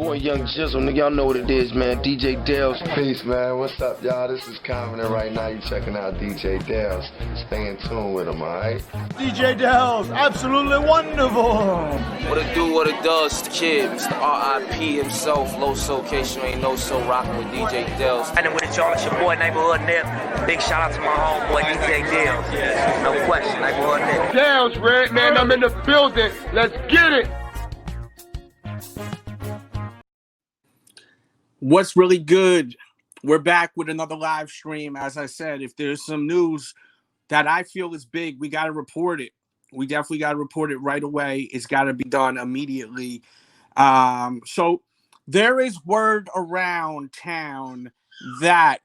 boy Young Jizzle, nigga, y'all know what it is, man. DJ Delz. Peace, man. What's up, y'all? This is Common, and right now you checking out DJ Delz. Stay in tune with him, alright? DJ Delz, absolutely wonderful. What it do, what it does, the kid, Mr. R.I.P. himself, low soul, case you ain't know so, rocking with DJ Delz. And then with it, y'all, it's your boy, Neighborhood Nip. Big shout out to my homeboy, DJ Delz. No question, Neighborhood Nip. Delz, Red Man, I'm in the building. Let's get it. What's really good? We're back with another live stream. As I said, if there's some news that I feel is big, we got to report it. We definitely got to report it right away. It's got to be done immediately. So there is word around town that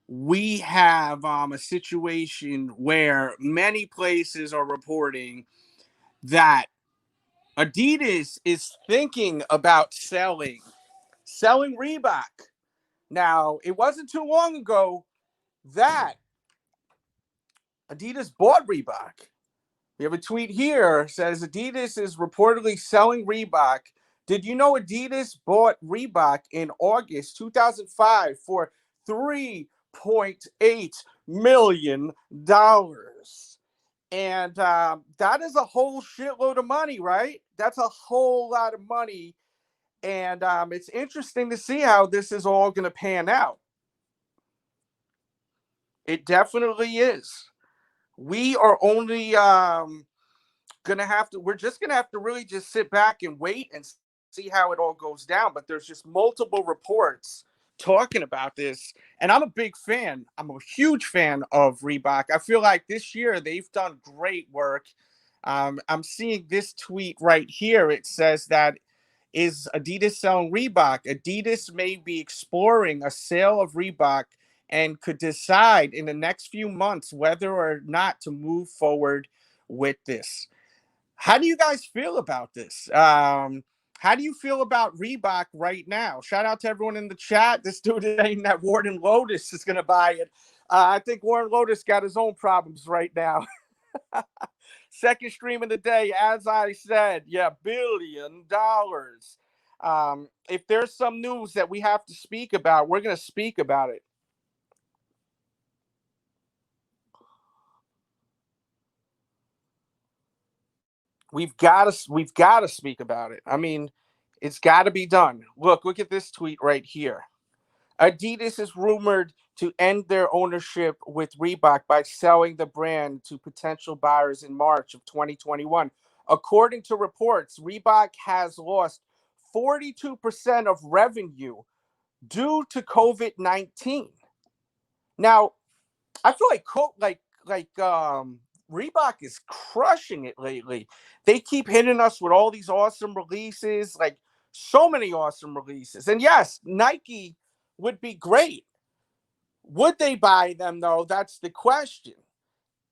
we have a situation where many places are reporting that Adidas is thinking about selling Reebok. Now, it wasn't too long ago that Adidas bought Reebok. We have a tweet here says Adidas is reportedly selling Reebok. Did you know Adidas bought Reebok in August 2005 for $3.8 million? And that is a whole shitload of money, right? That's a whole lot of money. And it's interesting to see how this is all going to pan out. It definitely is. We are only we're just going to have to really just sit back and wait and see how it all goes down. But there's just multiple reports talking about this. And I'm a big fan. I'm a huge fan of Reebok. I feel like this year they've done great work. I'm seeing this tweet right here. It says that, is Adidas selling Reebok? Adidas may be exploring a sale of Reebok and could decide in the next few months whether or not to move forward with this. How do you guys feel about this? How do you feel about Reebok right now? Shout out to everyone in the chat. This dude is saying that Warren Lotus is going to buy it. I think Warren Lotus got his own problems right now. Second stream of the day, as I said, yeah, $1 billion. If there's some news that we have to speak about, we're going to speak about it. We've got to speak about it. I mean, it's got to be done. Look at this tweet right here. Adidas is rumored to end their ownership with Reebok by selling the brand to potential buyers in March of 2021. According to reports, Reebok has lost 42% of revenue due to COVID-19. Now, I feel like Reebok is crushing it lately. They keep hitting us with all these awesome releases, like so many awesome releases. And yes, Nike would be great. Would they buy them, though? That's the question.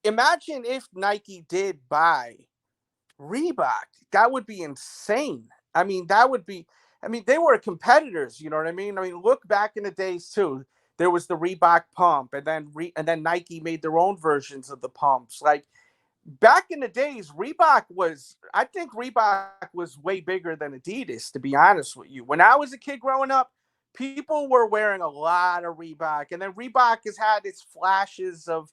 Imagine if Nike did buy Reebok. That would be insane. I mean, they were competitors, you know what I mean? I mean, look back in the days, too. There was the Reebok pump, and then Nike made their own versions of the pumps. Like, back in the days, I think Reebok was way bigger than Adidas, to be honest with you. When I was a kid growing up, people were wearing a lot of Reebok, and then Reebok has had its flashes of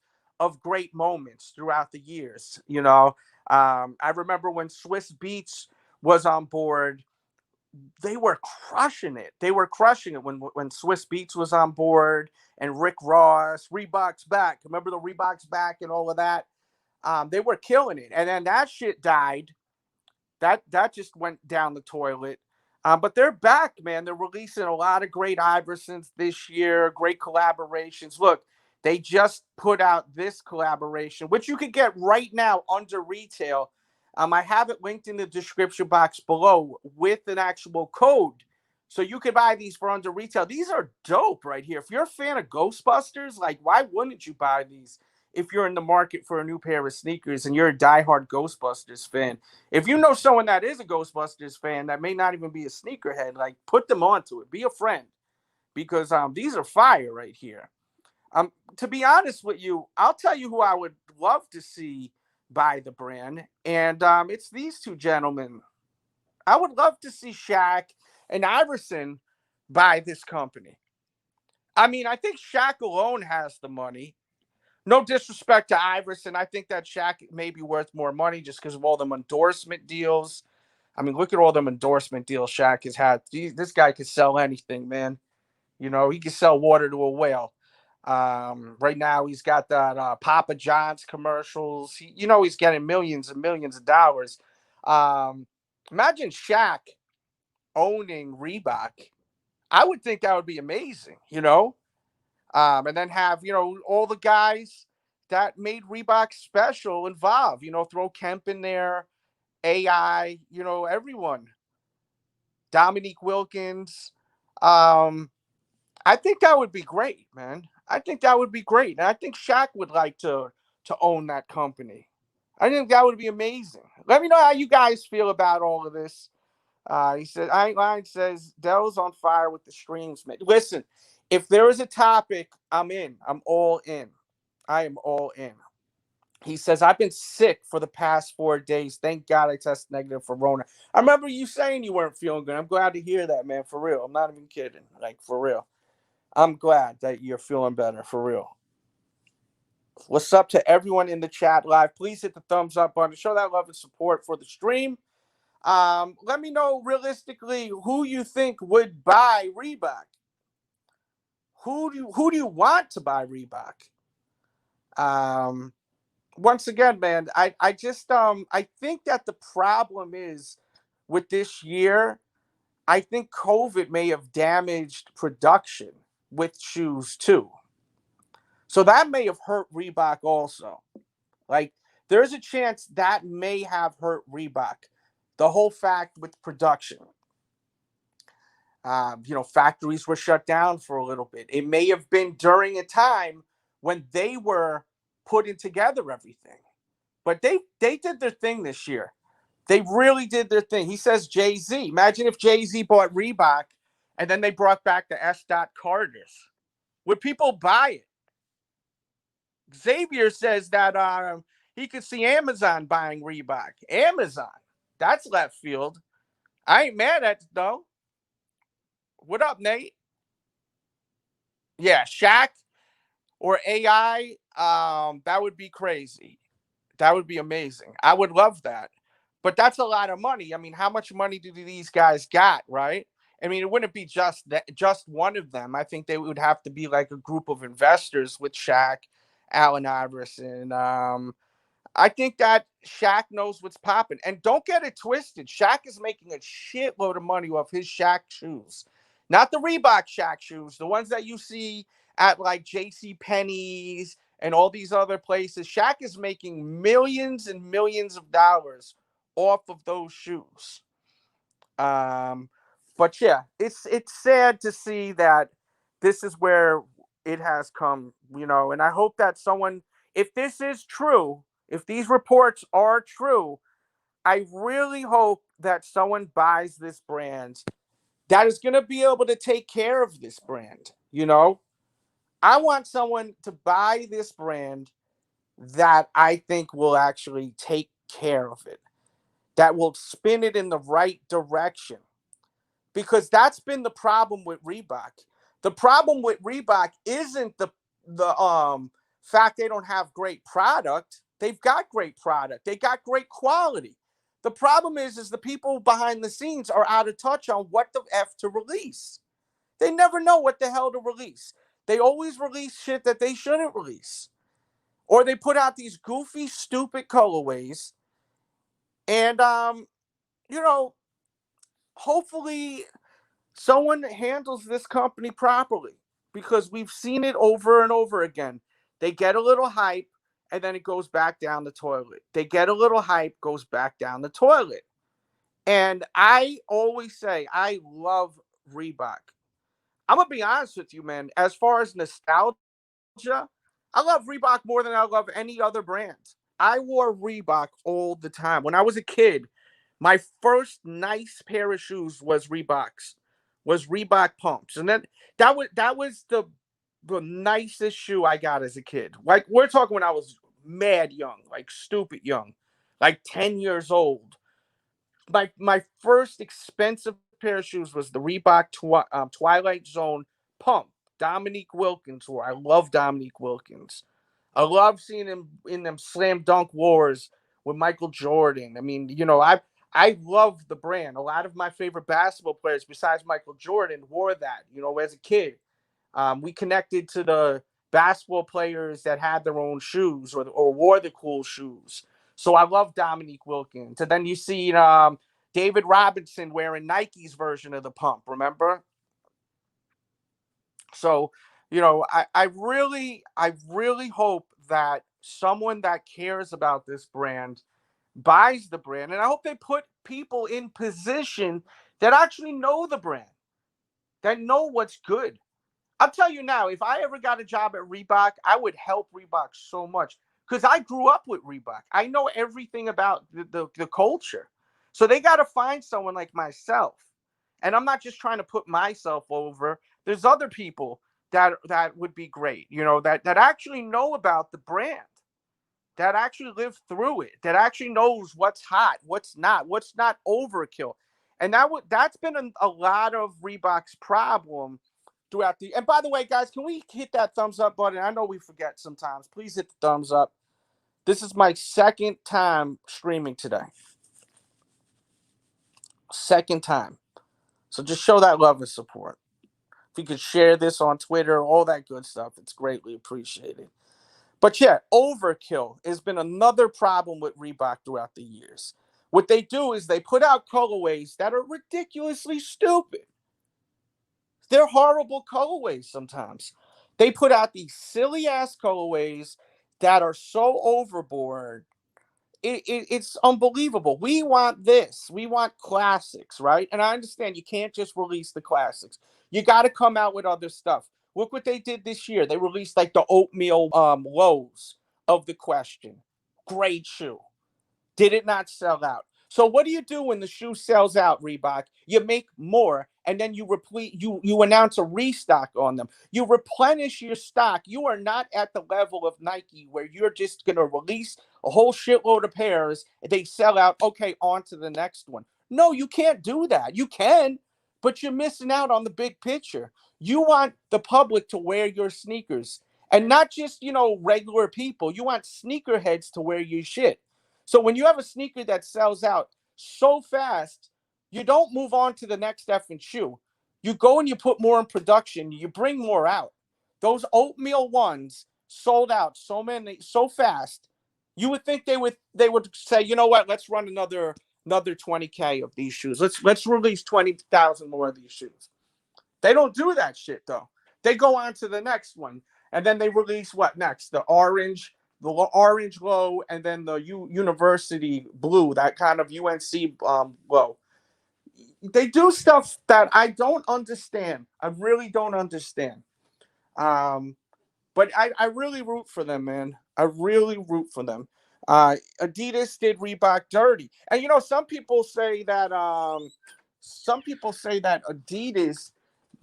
great moments throughout the years. You know, I remember when Swiss Beats was on board, they were crushing it. They were crushing it when Swiss Beats was on board, and Rick Ross, Reebok's back. Remember the Reebok's back and all of that? They were killing it, and then that shit died. That just went down the toilet. But they're back, man. They're releasing a lot of great Iversons this year, great collaborations. Look, they just put out this collaboration, which you could get right now under retail. I have it linked in the description box below with an actual code. So you can buy these for under retail. These are dope right here. If you're a fan of Ghostbusters, like, why wouldn't you buy these? If you're in the market for a new pair of sneakers and you're a diehard Ghostbusters fan. If you know someone that is a Ghostbusters fan that may not even be a sneakerhead, like, put them onto it. Be a friend, because these are fire right here. To be honest with you, I'll tell you who I would love to see buy the brand, and it's these two gentlemen. I would love to see Shaq and Iverson buy this company? I mean, I think Shaq alone has the money. No disrespect to Iverson. I think that Shaq may be worth more money just because of all them endorsement deals. I mean, look at all them endorsement deals Shaq has had. This guy could sell anything, man. You know, he could sell water to a whale. Right now, he's got that Papa John's commercials. He's getting millions and millions of dollars. Imagine Shaq owning Reebok. I would think that would be amazing, and then have, all the guys that made Reebok special involved, throw Kemp in there, AI, everyone, Dominique Wilkins. I think that would be great, man. I think that would be great. And I think Shaq would like to own that company. I think that would be amazing. Let me know how you guys feel about all of this. He said, Line says, Dell's on fire with the streams, man. Listen, if there is a topic, I'm in. I'm all in. I am all in. He says, I've been sick for the past 4 days. Thank God I tested negative for Rona. I remember you saying you weren't feeling good. I'm glad to hear that, man, for real. I'm not even kidding. Like, for real. I'm glad that you're feeling better, for real. What's up to everyone in the chat live? Please hit the thumbs up button. Show that love and support for the stream. Let me know realistically who you think would buy Reebok. Who do you want to buy Reebok? Once again, man, I think that the problem is with this year, I think COVID may have damaged production with shoes too. So that may have hurt Reebok also. Like, there's a chance that may have hurt Reebok. The whole fact with production. Factories were shut down for a little bit. It may have been during a time when they were putting together everything. But they did their thing this year. They really did their thing. He says Jay-Z. Imagine if Jay-Z bought Reebok and then they brought back the S. Carters. Would people buy it? Xavier says that he could see Amazon buying Reebok. Amazon. That's left field. I ain't mad at it, though. What up, Nate? Yeah, Shaq or AI, that would be crazy. That would be amazing. I would love that. But that's a lot of money. I mean, how much money do these guys got, right? I mean, it wouldn't be just one of them. I think they would have to be like a group of investors with Shaq, Allen Iverson. I think that Shaq knows what's popping. And don't get it twisted. Shaq is making a shitload of money off his Shaq shoes. Not the Reebok Shaq shoes, the ones that you see at like JCPenney's and all these other places. Shaq is making millions and millions of dollars off of those shoes. But yeah, it's sad to see that this is where it has come, and I hope that someone, if this is true, if these reports are true, I really hope that someone buys this brand that is going to be able to take care of this brand. I want someone to buy this brand that I think will actually take care of it, that will spin it in the right direction. Because that's been the problem with Reebok. The problem with Reebok isn't the fact they don't have great product. They've got great product. They got great quality. The problem is the people behind the scenes are out of touch on what the F to release. They never know what the hell to release. They always release shit that they shouldn't release. Or they put out these goofy, stupid colorways. And, hopefully someone handles this company properly, because we've seen it over and over again. They get a little hype and then it goes back down the toilet. They get a little hype, goes back down the toilet. And I always say, I love Reebok. I'm going to be honest with you, man. As far as nostalgia, I love Reebok more than I love any other brand. I wore Reebok all the time. When I was a kid, my first nice pair of shoes was Reeboks. Was Reebok pumps. And then that was the nicest shoe I got as a kid. Like, we're talking when I was mad young, like stupid young, like 10 years old. My first expensive pair of shoes was the Reebok Twilight Zone Pump. Dominique Wilkins wore. I love Dominique Wilkins. I love seeing him in them slam dunk wars with Michael Jordan. I mean, I love the brand. A lot of my favorite basketball players, besides Michael Jordan, wore that, as a kid. We connected to the basketball players that had their own shoes or wore the cool shoes. So I love Dominique Wilkins. And then you see David Robinson wearing Nike's version of the pump, remember? So, I really hope that someone that cares about this brand buys the brand. And I hope they put people in position that actually know the brand, that know what's good. I'll tell you now, if I ever got a job at Reebok, I would help Reebok so much because I grew up with Reebok. I know everything about the culture. So they got to find someone like myself. And I'm not just trying to put myself over. There's other people that would be great, that actually know about the brand, that actually live through it, that actually knows what's hot, what's not overkill. And that's been a lot of Reebok's problem throughout the. And by the way, guys, can we hit that thumbs up button? I know we forget sometimes. Please hit the thumbs up. This is my second time streaming today. Second time. So just show that love and support. If you could share this on Twitter, all that good stuff, it's greatly appreciated. But yeah, overkill has been another problem with Reebok throughout the years. What they do is they put out colorways that are ridiculously stupid. They're horrible colorways sometimes. They put out these silly-ass colorways that are so overboard. It's unbelievable. We want this. We want classics, right? And I understand you can't just release the classics. You got to come out with other stuff. Look what they did this year. They released like the oatmeal lows of the question. Great shoe. Did it not sell out? So what do you do when the shoe sells out, Reebok? You make more, and then you announce a restock on them. You replenish your stock. You are not at the level of Nike where you're just going to release a whole shitload of pairs, and they sell out, okay, on to the next one. No, you can't do that. You can, but you're missing out on the big picture. You want the public to wear your sneakers, and not just, regular people. You want sneakerheads to wear your shit. So when you have a sneaker that sells out so fast, you don't move on to the next effing shoe. You go and you put more in production. You bring more out. Those oatmeal ones sold out so fast. You would think they would say, you know what? Let's run another 20K of these shoes. Let's release 20,000 more of these shoes. They don't do that shit though. They go on to the next one, and then they release what next? The orange low, and then the university blue, that kind of UNC low. They do stuff that I don't understand. I really don't understand. But I really root for them, man. I really root for them. Adidas did Reebok dirty, and some people say that Adidas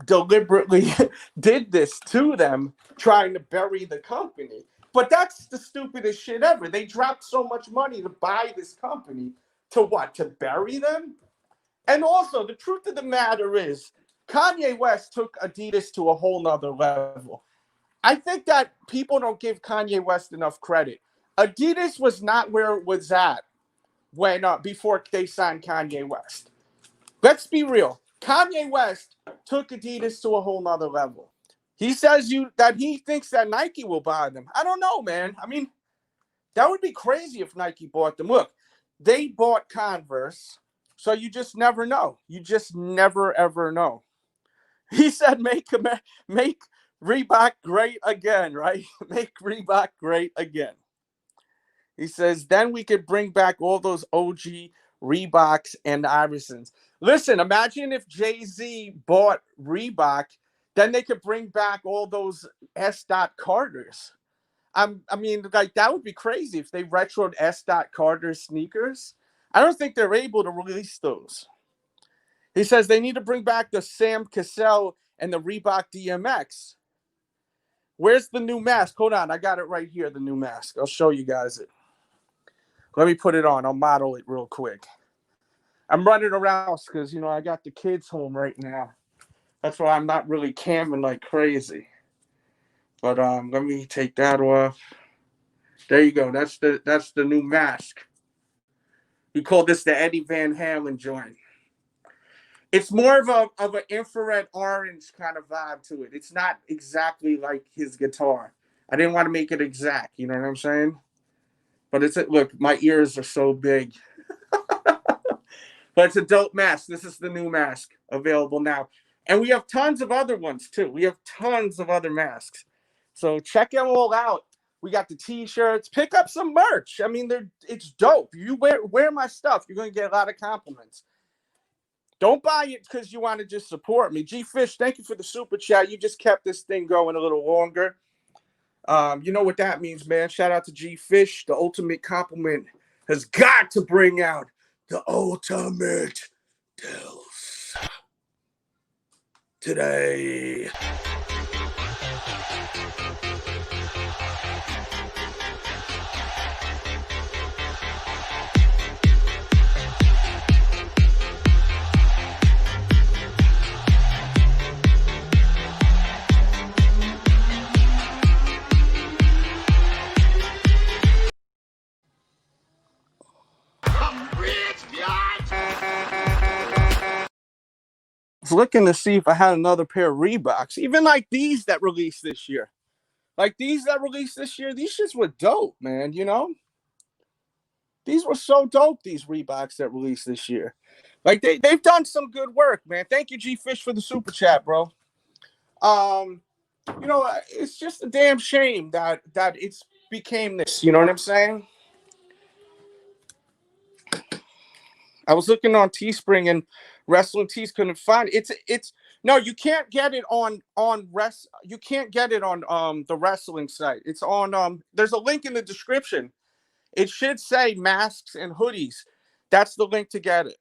deliberately did this to them, trying to bury the company. But that's the stupidest shit ever. They dropped so much money to buy this company to what? To bury them? And also, the truth of the matter is, Kanye West took Adidas to a whole nother level. I think that people don't give Kanye West enough credit. Adidas was not where it was at when before they signed Kanye West. Let's be real. Kanye West took Adidas to a whole nother level. He says that he thinks that Nike will buy them. I don't know, man. I mean, that would be crazy if Nike bought them. Look, they bought Converse, so you just never know. You just never, ever know. He said, make Reebok great again, right? Make Reebok great again. He says, then we could bring back all those OG Reeboks and Iversons. Listen, imagine if Jay-Z bought Reebok, then they could bring back all those S. Carters. I mean, like, that would be crazy if they retroed S. Carter sneakers. I don't think they're able to release those. He says they need to bring back the Sam Cassell and the Reebok DMX. Where's the new mask? Hold on, I got it right here, the new mask. I'll show you guys it. Let me put it on. I'll model it real quick. I'm running around because, you know, I got the kids home right now. That's why I'm not really camming like crazy. But let me take that off. There you go. That's the new mask. We call this the Eddie Van Halen joint. It's more of an infrared orange kind of vibe to it. It's not exactly like his guitar. I didn't want to make it exact. You know what I'm saying? But look, my ears are so big. But it's a dope mask. This is the new mask available now. And we have tons of other ones, too. We have tons of other masks. So check them all out. We got the T-shirts. Pick up some merch. I mean, it's dope. You wear my stuff. You're going to get a lot of compliments. Don't buy it because you want to just support me. G-Fish, thank you for the super chat. You just kept this thing going a little longer. You know what that means, man. Shout out to G-Fish. The ultimate compliment has got to bring out the ultimate Delz today. Looking to see if I had another pair of Reeboks, even like these that released this year. These shits were dope, man, you know? These were so dope, these Reeboks that released this year. Like, they've done some good work, man. Thank you, G-Fish, for the super chat, bro. You know, it's just a damn shame that it's became this, you know what I'm saying? I was looking on Teespring and Wrestling Tees couldn't find it. It's no, you can't get it on you can't get it on the wrestling site. It's on there's a link in the description. It should say masks and hoodies. That's the link to get it.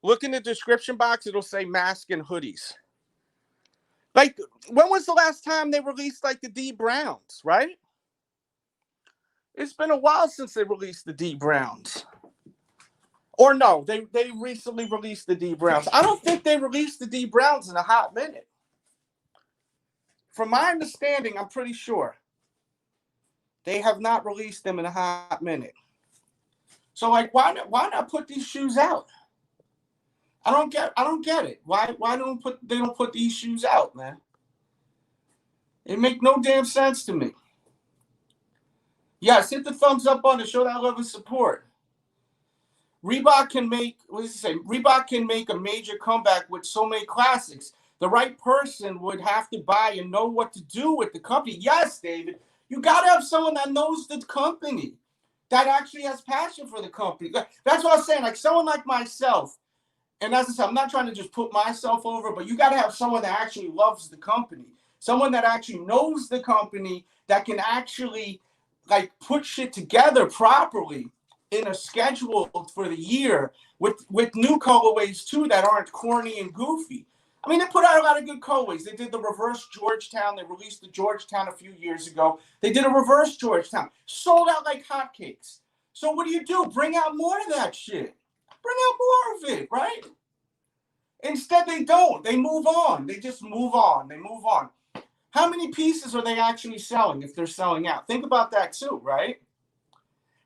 Look in the description box, it'll say mask and hoodies. Like, when was the last time they released like the D Browns, right? It's been a while since they released the D Browns. Or no, they recently released the D Browns. I don't think they released the D Browns in a hot minute. From my understanding, I'm pretty sure they have not released them in a hot minute. So, like, why not put these shoes out? I don't get it. Why they don't put these shoes out, man? It make no damn sense to me. Yes, hit the thumbs up button to show that love and support. Reebok can make, what does it say? Reebok can make a major comeback with so many classics. The right person would have to buy and know what to do with the company. Yes, David, you got to have someone that knows the company, that actually has passion for the company. That's what I was saying. Like, someone like myself, and as I said, I'm not trying to just put myself over, but you got to have someone that actually loves the company, someone that actually knows the company, that can actually, like, put shit together properly in a schedule for the year with new colorways too that aren't corny and goofy. I mean, they put out a lot of good colorways. They did the reverse Georgetown. They released the Georgetown a few years ago. They did a reverse Georgetown. Sold out like hotcakes. So what do? Bring out more of that shit. Bring out more of it, right? Instead, they don't. They move on. They just move on. They move on. How many pieces are they actually selling if they're selling out? Think about that too, right?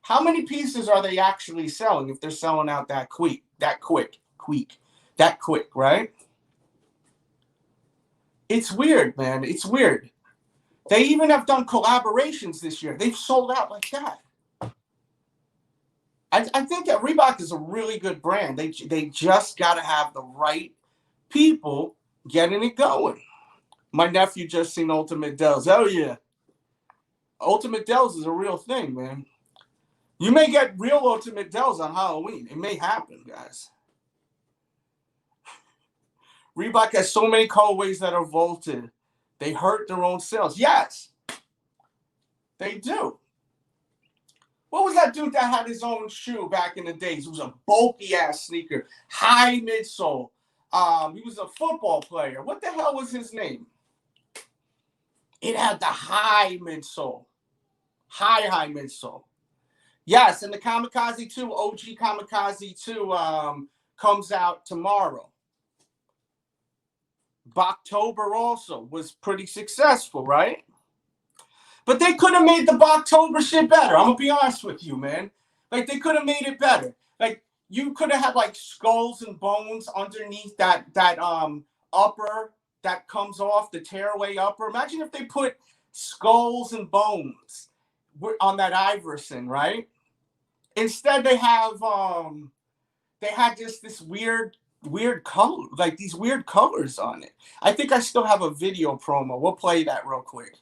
How many pieces are they actually selling if they're selling out that quick, right? It's weird, man. It's weird. They even have done collaborations this year. They've sold out like that. I think that Reebok is a really good brand. They just got to have the right people getting it going. My nephew just seen Ultimate Delz. Oh, yeah. Ultimate Delz is a real thing, man. You may get real Ultimate Delz on Halloween. It may happen, guys. Reebok has so many colorways that are vaulted. They hurt their own sales. Yes, they do. What was that dude that had his own shoe back in the days? It was a bulky-ass sneaker. High midsole. He was a football player. What the hell was his name? It had the high midsole. High midsole. Yes, and the Kamikaze 2, OG Kamikaze 2, comes out tomorrow. Boktober also was pretty successful, right? But they could have made the Boktober shit better. I'm gonna be honest with you, man. Like, they could have made it better. Like, you could have had like skulls and bones underneath that upper that comes off, the tearaway upper. Imagine if they put skulls and bones on that Iverson, right? Instead, they had just this weird color, like these weird colors on it. I think I still have a video promo. We'll play that real quick.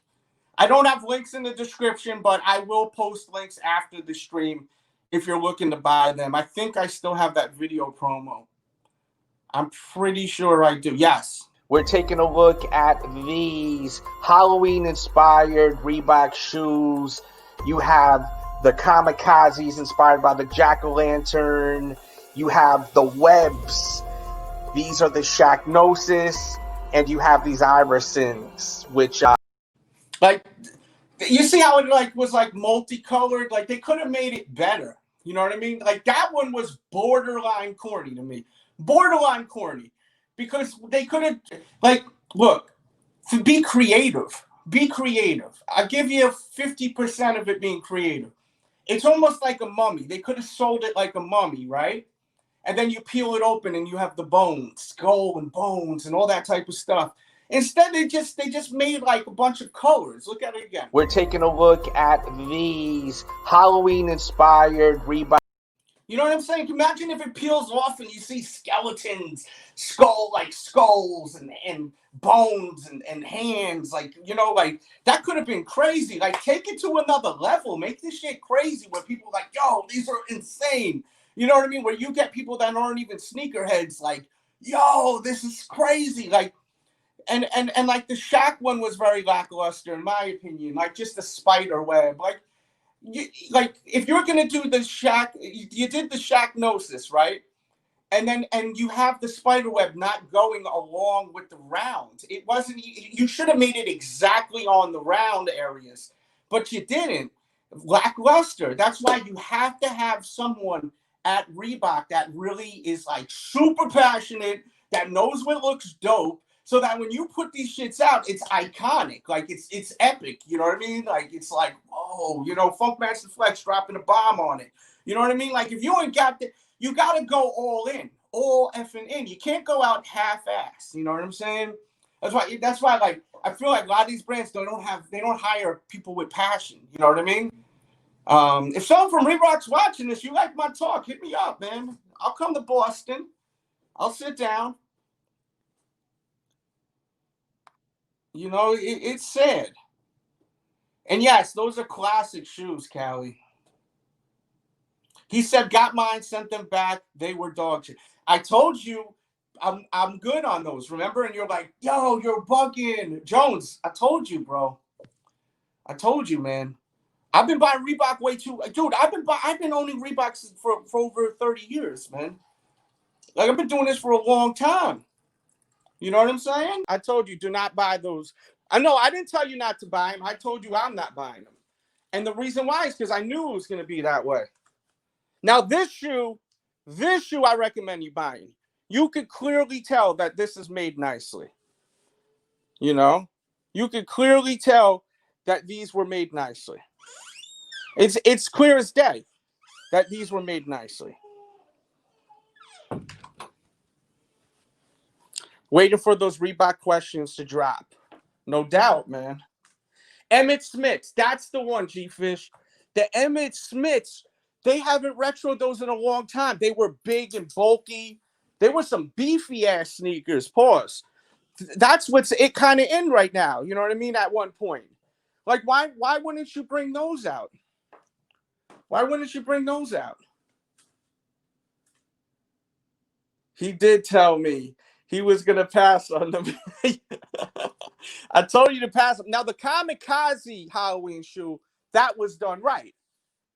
I don't have links in the description, but I will post links after the stream if you're looking to buy them. I think I still have that video promo. I'm pretty sure I do. Yes. We're taking a look at these Halloween-inspired Reebok shoes. You have the Kamikazes inspired by the Jack-o'-lantern. You have the webs. These are the Shacknosis. And you have these Iversons, which... Like, you see how it like was like multicolored? Like, they could have made it better. You know what I mean? Like, that one was borderline corny to me. Borderline corny. Because they could have, like, look, be creative. Be creative. I'll give you 50% of it being creative. It's almost like a mummy. They could have sold it like a mummy, right? And then you peel it open and you have the bones, skull and bones and all that type of stuff. Instead, they just made like a bunch of colors. Look at it again. We're taking a look at these Halloween-inspired Reebok. You know what I'm saying? Imagine if it peels off and you see skeletons, skulls and bones and hands. Like, you know, like, that could have been crazy. Like, take it to another level. Make this shit crazy where people are like, yo, these are insane. You know what I mean? Where you get people that aren't even sneakerheads like, yo, this is crazy. Like, and like the Shaq one was very lackluster in my opinion. Like, just the spider web. Like if you're gonna do the Shaq, you did the Shacknosis, right? And you have the spider web not going along with the round. It wasn't. You should have made it exactly on the round areas, but you didn't. Lackluster. That's why you have to have someone at Reebok that really is like super passionate, that knows what looks dope, so that when you put these shits out, it's iconic. Like, it's epic. You know what I mean? Like, it's like, whoa, you know, Funkmaster Flex dropping a bomb on it. You know what I mean? Like, if you ain't got the, you got to go all in, all effing in. You can't go out half-ass. You know what I'm saying? That's why, like, I feel like a lot of these brands, they don't hire people with passion. You know what I mean? If someone from Reebok's watching this, you like my talk, hit me up, man. I'll come to Boston. I'll sit down. You know, it's sad. And yes, those are classic shoes, Callie. He said, got mine, sent them back. They were dog shit. I told you I'm good on those, remember? And you're like, yo, you're bugging. Jones, I told you, bro. I told you, man. I've been buying Reebok way too. Dude, I've been owning Reeboks for over 30 years, man. Like, I've been doing this for a long time. You know what I'm saying? I told you, do not buy those. I know I didn't tell you not to buy them. I told you I'm not buying them. And the reason why is because I knew it was going to be that way. Now, this shoe I recommend you buying. You could clearly tell that this is made nicely. You know? You could clearly tell that these were made nicely. It's clear as day that these were made nicely. Waiting for those Reebok questions to drop. No doubt, man. Emmett Smiths. That's the one, G-Fish. The Emmett Smiths, they haven't retroed those in a long time. They were big and bulky. They were some beefy-ass sneakers. Pause. That's what's it kind of in right now. You know what I mean? At one point. Like, why wouldn't you bring those out? Why wouldn't you bring those out? He did tell me he was going to pass on them. I told you to pass them. Now, the Kamikaze Halloween shoe, that was done right.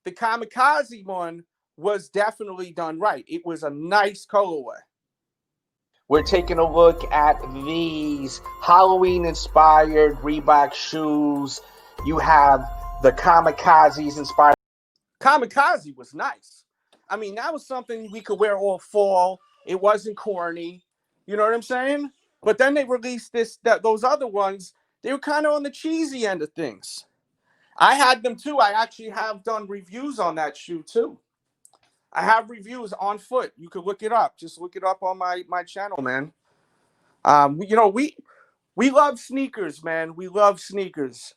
The Kamikaze one was definitely done right. It was a nice colorway. We're taking a look at these Halloween-inspired Reebok shoes. You have the Kamikazes inspired. Kamikaze was nice. I mean, that was something we could wear all fall. It wasn't corny. You know what I'm saying? But then they released those other ones. They were kind of on the cheesy end of things. I had them too. I actually have done reviews on that shoe too. I have reviews on foot. You could look it up. Just look it up on my channel, man. We love sneakers, man. We love sneakers.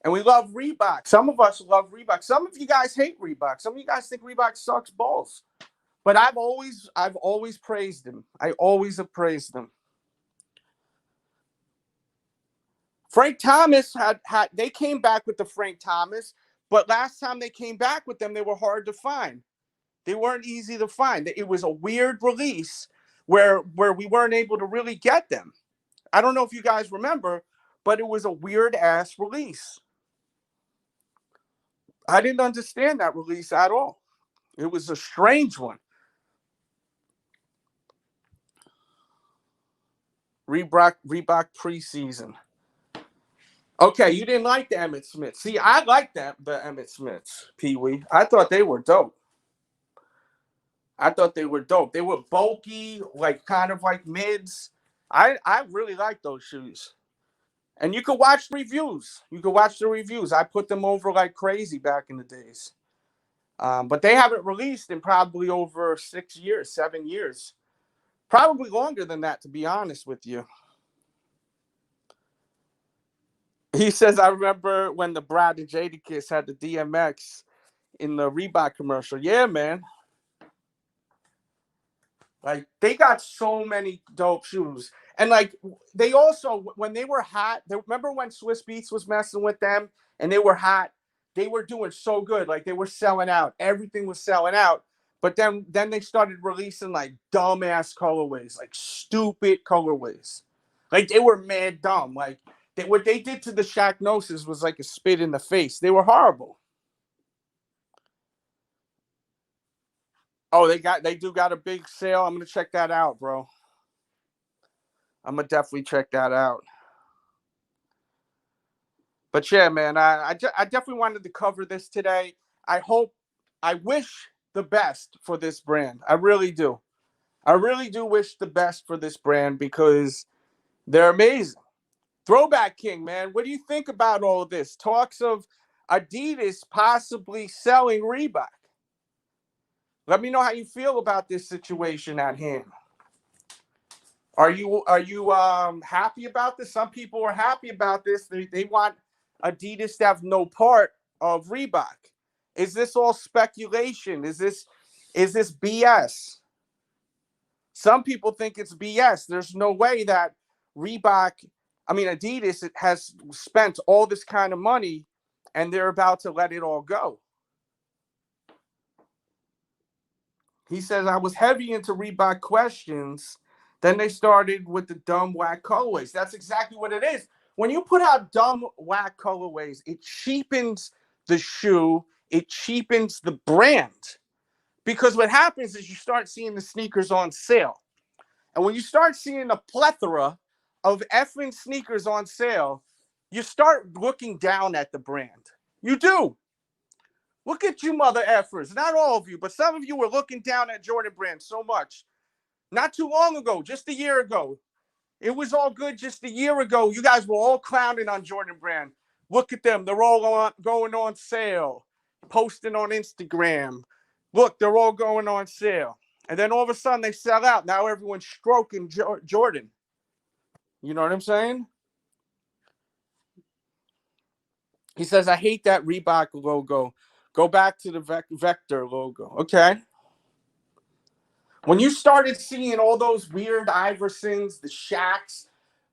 And we love Reebok. Some of us love Reebok. Some of you guys hate Reebok. Some of you guys think Reebok sucks balls. But I've always praised him. I always have praised him. Frank Thomas they came back with the Frank Thomas, but last time they came back with them, they were hard to find. They weren't easy to find. It was a weird release where we weren't able to really get them. I don't know if you guys remember, but it was a weird ass release. I didn't understand that release at all. It was a strange one. Reebok preseason. Okay, you didn't like the Emmett Smiths. See, I liked the Emmett Smiths, Pee-wee. I thought they were dope. They were bulky, like kind of like mids. I really like those shoes. And you could watch reviews. I put them over like crazy back in the days. But they haven't released in probably over 6 years, 7 years. Probably longer than that, to be honest with you. He says, I remember when the Brad and Jadakiss had the DMX in the Reebok commercial. Yeah, man. Like, they got so many dope shoes. And, like, they also, when they were hot, remember when Swiss Beats was messing with them and they were hot? They were doing so good. Like, they were selling out. Everything was selling out. But then they started releasing, like, dumbass colorways, like, stupid colorways. Like, they were mad dumb. Like, what they did to the Shacknosis was like a spit in the face. They were horrible. Oh, they do got a big sale. I'm gonna check that out, bro. I'm gonna definitely check that out. But yeah, man, I definitely wanted to cover this today. I wish the best for this brand. I really do. I really do wish the best for this brand because they're amazing. Throwback King, man, what do you think about all of this? Talks of Adidas possibly selling Reebok. Let me know how you feel about this situation at hand. Are you happy about this? Some people are happy about this. They want Adidas to have no part of Reebok. Is this all speculation? Is this BS? Some people think it's BS. There's no way that Adidas has spent all this kind of money and they're about to let it all go. He says, I was heavy into Reebok questions. Then they started with the dumb, whack colorways. That's exactly what it is. When you put out dumb, whack colorways, it cheapens the shoe. It cheapens the brand. Because what happens is you start seeing the sneakers on sale. And when you start seeing a plethora of effing sneakers on sale, you start looking down at the brand. You do. Look at you, mother effers. Not all of you, but some of you were looking down at Jordan Brand so much. Not too long ago, just a year ago. It was all good just a year ago. You guys were all clowning on Jordan Brand. Look at them. They're all going on sale. Posting on Instagram. Look, they're all going on sale. And then all of a sudden they sell out. Now everyone's stroking Jordan. You know what I'm saying? He says, I hate that Reebok logo. Go back to the Vector logo. Okay. When you started seeing all those weird Iversons, the Shaqs,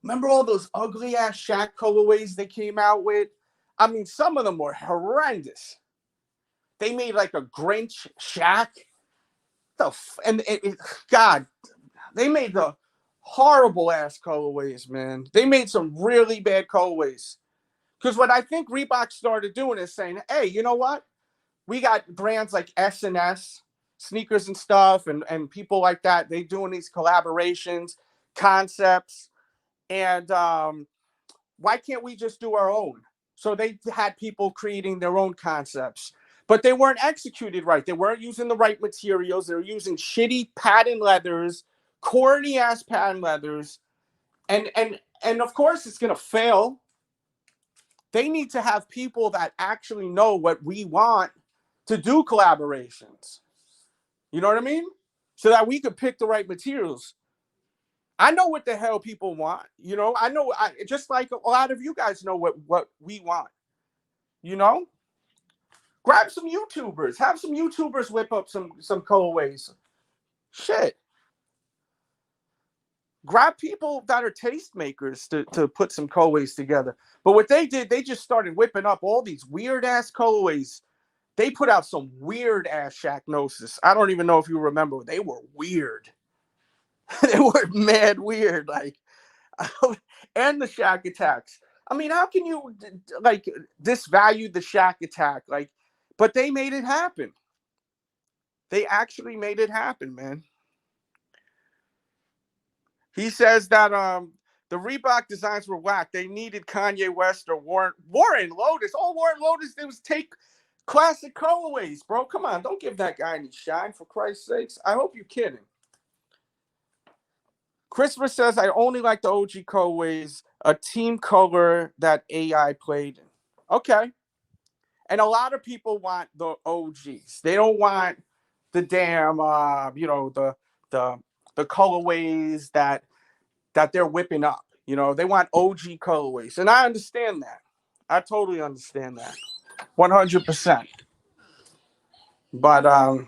remember all those ugly ass Shaq colorways they came out with? I mean, some of them were horrendous. They made like a Grinch Shaq. God, they made the horrible ass colorways, man. They made some really bad colorways. Because what I think Reebok started doing is saying, hey, you know what? We got brands like S&S, sneakers and stuff, and people like that. They doing these collaborations, concepts, and why can't we just do our own? So they had people creating their own concepts. but they weren't executed right. They weren't using the right materials. They were using shitty patent leathers, corny ass patent leathers, and of course it's gonna fail. They need to have people that actually know what we want to do collaborations. You know what I mean? So that we could pick the right materials. I know what the hell people want. You know, I know, just like a lot of you guys know what we want. You know? Grab some YouTubers. Have some YouTubers whip up some colorways. Shit. Grab people that are tastemakers to put some colorways together. But what they did, they just started whipping up all these weird-ass colorways. They put out some weird-ass Shacknosis. I don't even know if you remember. They were weird. They were mad weird. Like, and the Shack Attacks. I mean, how can you, like, disvalue the Shack Attack? Like, but they made it happen. They actually made it happen, man. He says that the Reebok designs were whack. They needed Kanye West or Warren Lotus. All Warren Lotus did was take classic colorways, bro. Come on, don't give that guy any shine, for Christ's sakes. I hope you're kidding. Christopher says, I only like the OG colorways, a team color that AI played in. Okay. And a lot of people want the OGs. They don't want the damn, the colorways that they're whipping up. You know, they want OG colorways. And I understand that. I totally understand that. 100%. But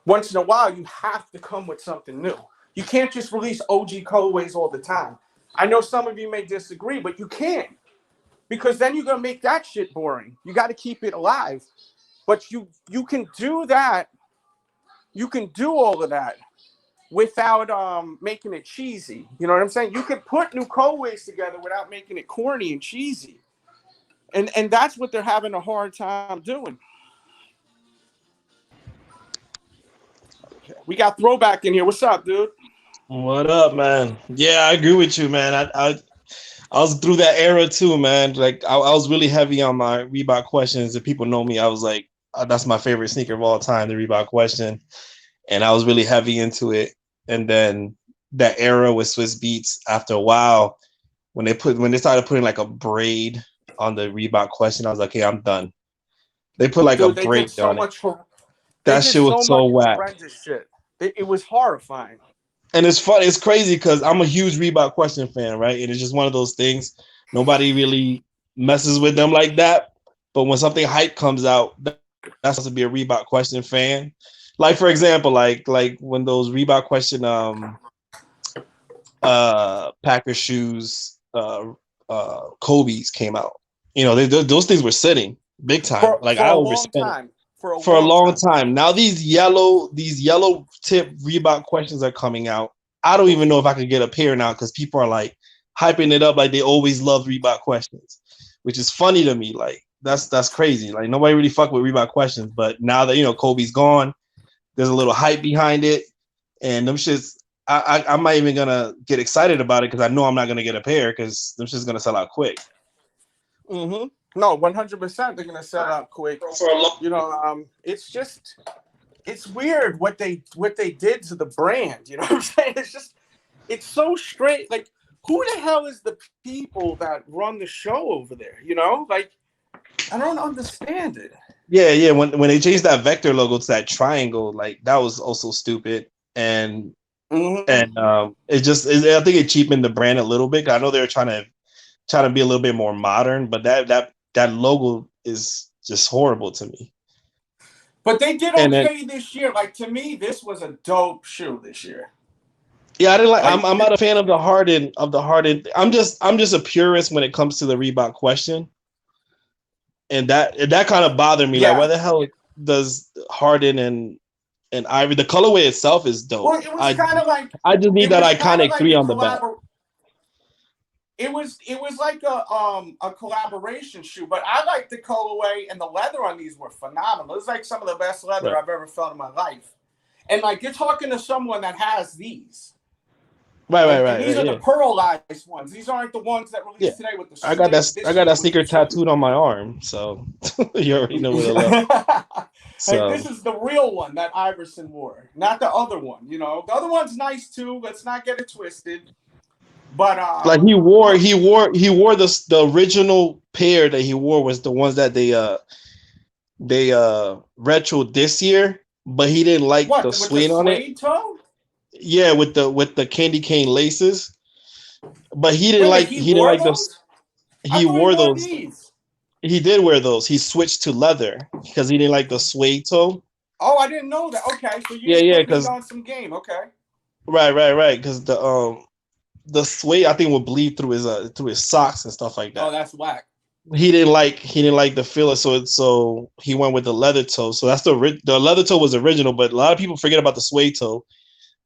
once in a while, you have to come with something new. You can't just release OG colorways all the time. I know some of you may disagree, but you can't. Because then you're going to make that shit boring. You got to keep it alive. But you can do that. You can do all of that without making it cheesy. You know what I'm saying? You can put new colorways together without making it corny and cheesy. And that's what they're having a hard time doing. Okay. We got Throwback in here. What's up, dude? What up, man? Yeah, I agree with you, man. I was through that era too, man. Like I was really heavy on my Reebok questions. If people know me, I was like, that's my favorite sneaker of all time, the Reebok question. And I was really heavy into it. And then that era with Swiss Beats, after a while, when they started putting like a braid on the Reebok question, I was like, okay, I'm done. They put like a braid on it. That shit was so whack. It was horrifying. And it's funny, it's crazy because I'm a huge Reebok question fan, right? And it's just one of those things. Nobody really messes with them like that. But when something hype comes out, that's supposed to be a Reebok question fan. Like, for example, like when those Reebok question Packer shoes Kobe's came out. You know, those things were sitting big time. I overspent for a long time. Now these yellow tip Reebok questions are coming out. I don't even know if I could get a pair now because people are like hyping it up like they always loved Reebok questions, which is funny to me. Like that's crazy. Like nobody really fuck with Reebok questions, but now that Kobe's gone, there's a little hype behind it, and them shits. I'm not even gonna get excited about it because I know I'm not gonna get a pair because them shit's gonna sell out quick. Mm-hmm. No, 100%. They're gonna sell out quick. It's weird what they did to the brand. You know what I'm saying? It's so straight. Like, who the hell is the people that run the show over there? You know, like I don't understand it. Yeah. When they changed that vector logo to that triangle, like that was also stupid. And I think it cheapened the brand a little bit. I know they were trying to be a little bit more modern, but that logo is just horrible to me. But they did okay this year. Like to me, this was a dope shoe this year. Yeah, I didn't like. I'm not a fan of the Harden. I'm just a purist when it comes to the Reebok question, and that kind of bothered me. Yeah. Like, why the hell does Harden and Ivory? The colorway itself is dope. Well, it was kind of like I just need that iconic 3 on the back. It was like a collaboration shoe, but I like the colorway and the leather on these were phenomenal. It's like some of the best leather I've ever felt in my life. And like you're talking to someone that has these. Right. These are the pearlized ones. These aren't the ones that released today with the. I got that sneaker tattooed on my arm, so you already know what I love. So this is the real one that Iverson wore, not the other one. You know, the other one's nice too. Let's not get it twisted. But like he wore the original pair that he wore was the ones that they retroed this year, but he didn't like the suede on it. Toe? Yeah, with the candy cane laces. But he didn't like he didn't like those. He wore those. He did wear those. He switched to leather because he didn't like the suede toe. Oh, I didn't know that. Okay, so because on some game. Okay. Right. Because the suede I think would bleed through his socks and stuff like that. Oh, that's whack. He didn't like the feel, so he went with the leather toe. So that's the leather toe was original, but a lot of people forget about the suede toe.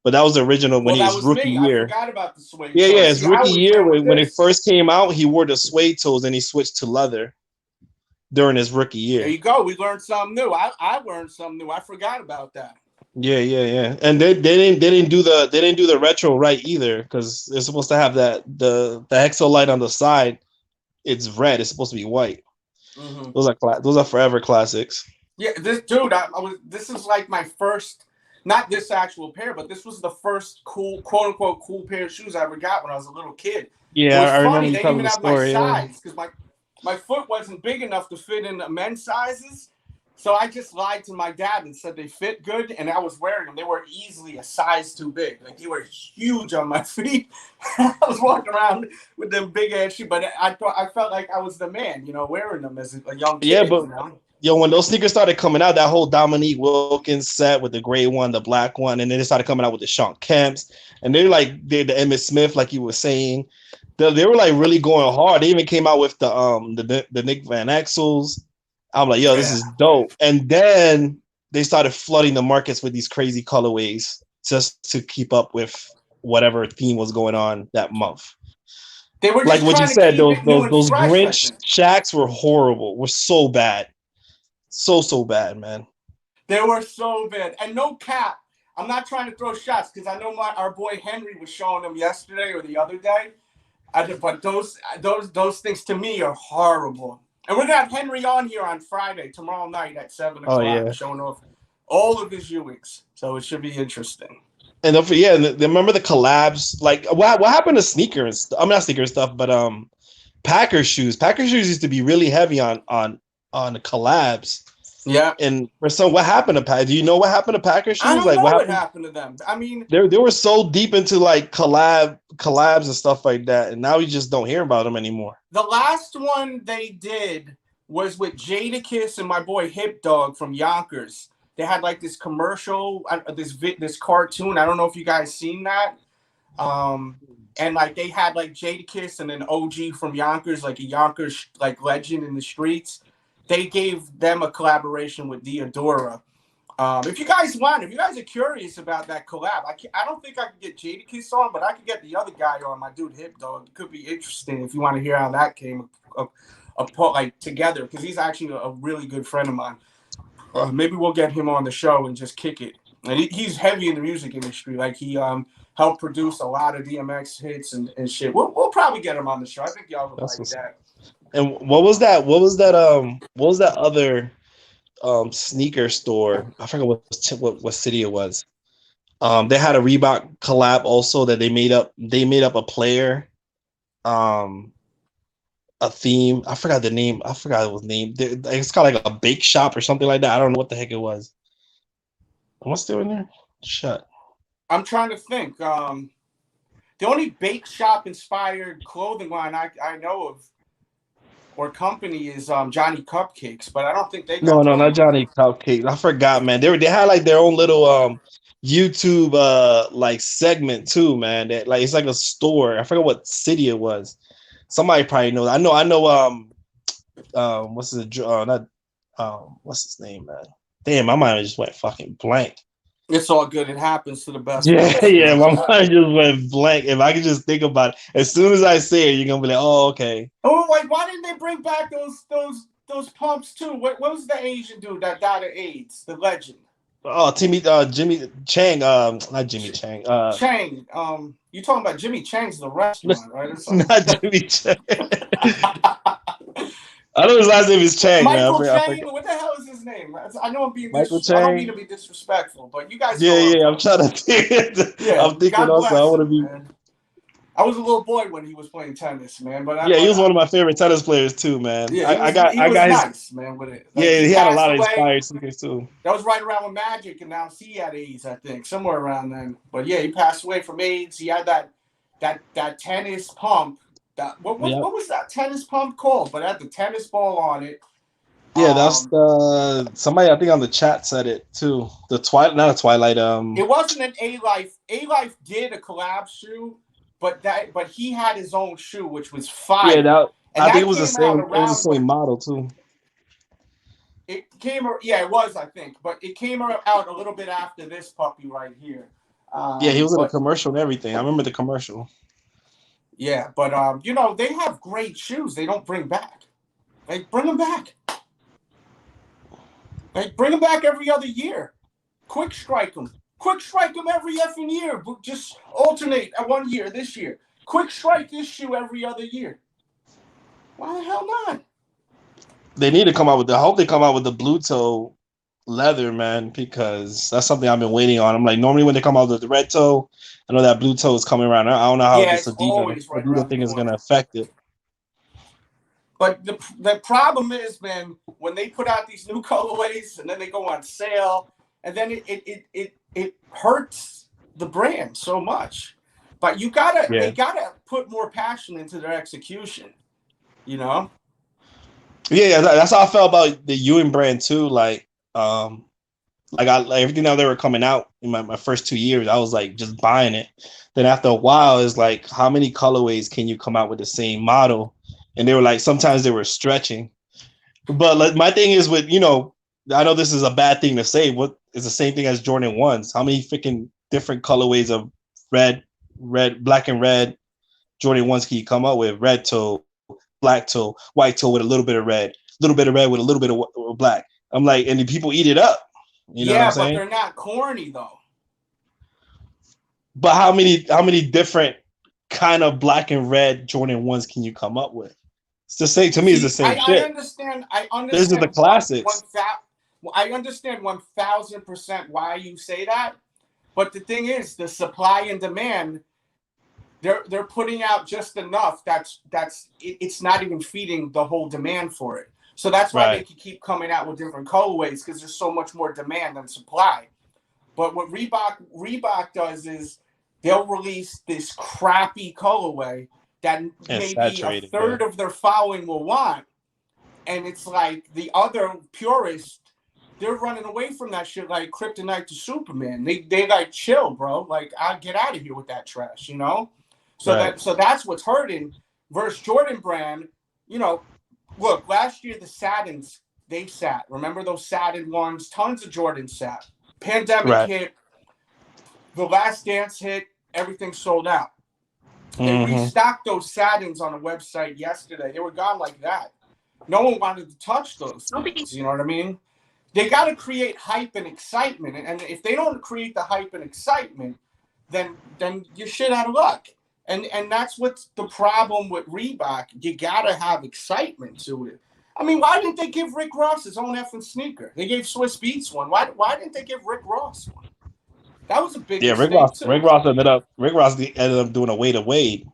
But that was the original when he was rookie year. I forgot about the suede toe. Yeah, his rookie year when it first came out, he wore the suede toes and he switched to leather during his rookie year. There you go. We learned something new. I learned something new. I forgot about that. Yeah. And they didn't do the retro right either, because they're supposed to have the hexo light on the side. It's red. It's supposed to be white. Mm-hmm. Those are forever classics. Yeah, this dude. This is like my first. Not this actual pair, but this was the first cool, quote unquote, cool pair of shoes I ever got when I was a little kid. Yeah, I remember funny. you They telling didn't the even have story. my size because my foot wasn't big enough to fit in the men's sizes. So I just lied to my dad and said they fit good, and I was wearing them. They were easily a size too big. Like, they were huge on my feet. I was walking around with them big ass shoes, but I felt like I was the man, you know, wearing them as a young kid. Yeah, but you know? Yo, when those sneakers started coming out, that whole Dominique Wilkins set with the gray one, the black one, and then they started coming out with the Sean Kemps, and they're like the Emmitt Smith, like you were saying. They were like really going hard. They even came out with the Nick Van Exels. I'm like, yo, this is dope. And then they started flooding the markets with these crazy colorways just to keep up with whatever theme was going on that month. They were like what you said, those Grinch Shacks were horrible. Were so bad. So bad, man. They were so bad. And no cap. I'm not trying to throw shots because I know our boy Henry was showing them yesterday or the other day. But those things to me are horrible. And we're gonna have Henry on here on Friday, tomorrow night at 7 o'clock, showing off all of his Ewings. So it should be interesting. And remember the collabs? Like what happened to sneakers? I'm not sneaker stuff, but Packer shoes. Packer shoes used to be really heavy on the collabs. Yeah. And what happened to Packer? Do you know what happened to Packer shoes? I don't know what happened to them. I mean, they were so deep into like collabs and stuff like that, and now we just don't hear about them anymore. The last one they did was with Jadakiss and my boy Hip Dog from Yonkers. They had like this commercial, this cartoon. I don't know if you guys seen that. And like they had like Jadakiss and an OG from Yonkers, like a Yonkers like legend in the streets. They gave them a collaboration with Diodora. If you guys are curious about that collab, I don't think I could get Jadakiss on, but I could get the other guy on, my dude Hip Dog. It could be interesting if you want to hear how that came apart, like together, because he's actually a really good friend of mine. Maybe we'll get him on the show and just kick it. And he's heavy in the music industry. Like he helped produce a lot of DMX hits and shit. We'll probably get him on the show. I think y'all would like that. And what was that other sneaker store? I forget what city it was. They had a Reebok collab also that they made up a player, a theme. I forgot the name. I forgot it was named. It's called like a bake shop or something like that. I don't know what the heck it was. Am I still in there? Shut. I'm trying to think. The only bake shop inspired clothing line I know of or company is Johnny Cupcakes, but I don't think they got not Johnny Cupcakes. I forgot, man. They had like their own little YouTube like segment too, man. That like it's like a store. I forgot what city it was. Somebody probably knows. I know what's his name, man? Damn, my mind just went fucking blank. It's all good. It happens to the best. Yeah, my mind just went blank. If I could just think about it, as soon as I say it, you're gonna be like, "Oh, okay." Oh, like why didn't they bring back those pumps too? What was the Asian dude that died of AIDS? The legend. Oh, Jimmy Chang. Not Jimmy Chang. Chang. You talking about Jimmy Chang's the restaurant, right? Not Jimmy Chang. I know his last name is Chang. Michael man. Chang. What the hell is his name? I know I'm being Michael I don't mean Chang. to be disrespectful, but you guys Yeah, know what yeah. I'm I'm trying to think. Yeah, I'm thinking God also. I bless want to him, be. man. I was a little boy when he was playing tennis, man. Yeah, he was one of my favorite tennis players too, man. Yeah, I got he was his. nice, man, with it. Like, Yeah, he he had a passed lot of away. inspired sneakers too. That was right around when Magic announced he had AIDS, I think, somewhere around then. But yeah, he passed away from AIDS. He had that tennis pump. What was that tennis pump called? But it had the tennis ball on it. Yeah, that's somebody I think on the chat said it too. The Twilight, not a Twilight. It wasn't an A-Life. A-Life did a collab shoe, but he had his own shoe, which was fire. Yeah, And I think it was the same. It was the same model too. It came, yeah, it was, I think, but it came out a little bit after this puppy right here. Yeah, he was in a commercial and everything. I remember the commercial. Yeah, but you know, they have great shoes. They don't bring back. Like, bring them back. Like, bring them back every other year. Quick strike them. Quick strike them every effing year. Just alternate at 1 year, this year. Quick strike this shoe every other year. Why the hell not? They need to come out with I hope they come out with the blue toe leather, man, because that's something I've been waiting on. I'm like, normally when they come out with the red toe, I know that blue toe is coming around. I don't know how this Adidas thing is going to affect it. But the problem is, man, when they put out these new colorways and then they go on sale, and then it hurts the brand so much. But they gotta put more passion into their execution, you know. Yeah, that's how I felt about the Ewing brand too. Like everything that they were coming out in my first 2 years, I was like just buying it. Then after a while, it's like, how many colorways can you come out with the same model? And they were like, sometimes they were stretching. But like, my thing is with, you know, I know this is a bad thing to say. What is the same thing as Jordan 1s? How many freaking different colorways of red, black and red Jordan 1s can you come up with? Red toe, black toe, white toe with a little bit of red with a little bit of black. I'm like, and the people eat it up. You know what I'm saying? But they're not corny though. But how many different kind of black and red Jordan 1s can you come up with? It's the same to me. It's the same shit. I understand. These are the classics. I understand 1000% why you say that, but the thing is, the supply and demand, they're putting out just enough. It's not even feeding the whole demand for it. So that's why they can keep coming out with different colorways, because there's so much more demand than supply. But what Reebok does is they'll release this crappy colorway that maybe a third of their following will want. And it's like the other purists, they're running away from that shit like kryptonite to Superman. They like, chill, bro. Like, I'll get out of here with that trash, you know? So that's what's hurting. Versus Jordan brand, you know, look, last year the Satins, they sat. Remember those Satin ones? Tons of Jordan sat. Pandemic hit, the Last Dance hit, everything sold out. They restocked those Satins on a website yesterday. They were gone like that. No one wanted to touch those things, you know what I mean? They got to create hype and excitement. And if they don't create the hype and excitement, then you're shit out of luck. And that's what's the problem with Reebok. You got to have excitement to it. I mean, why didn't they give Rick Ross his own effing sneaker? They gave Swiss Beats one. Why didn't they give Rick Ross one? That was a big mistake. Rick Ross ended up doing a Wade,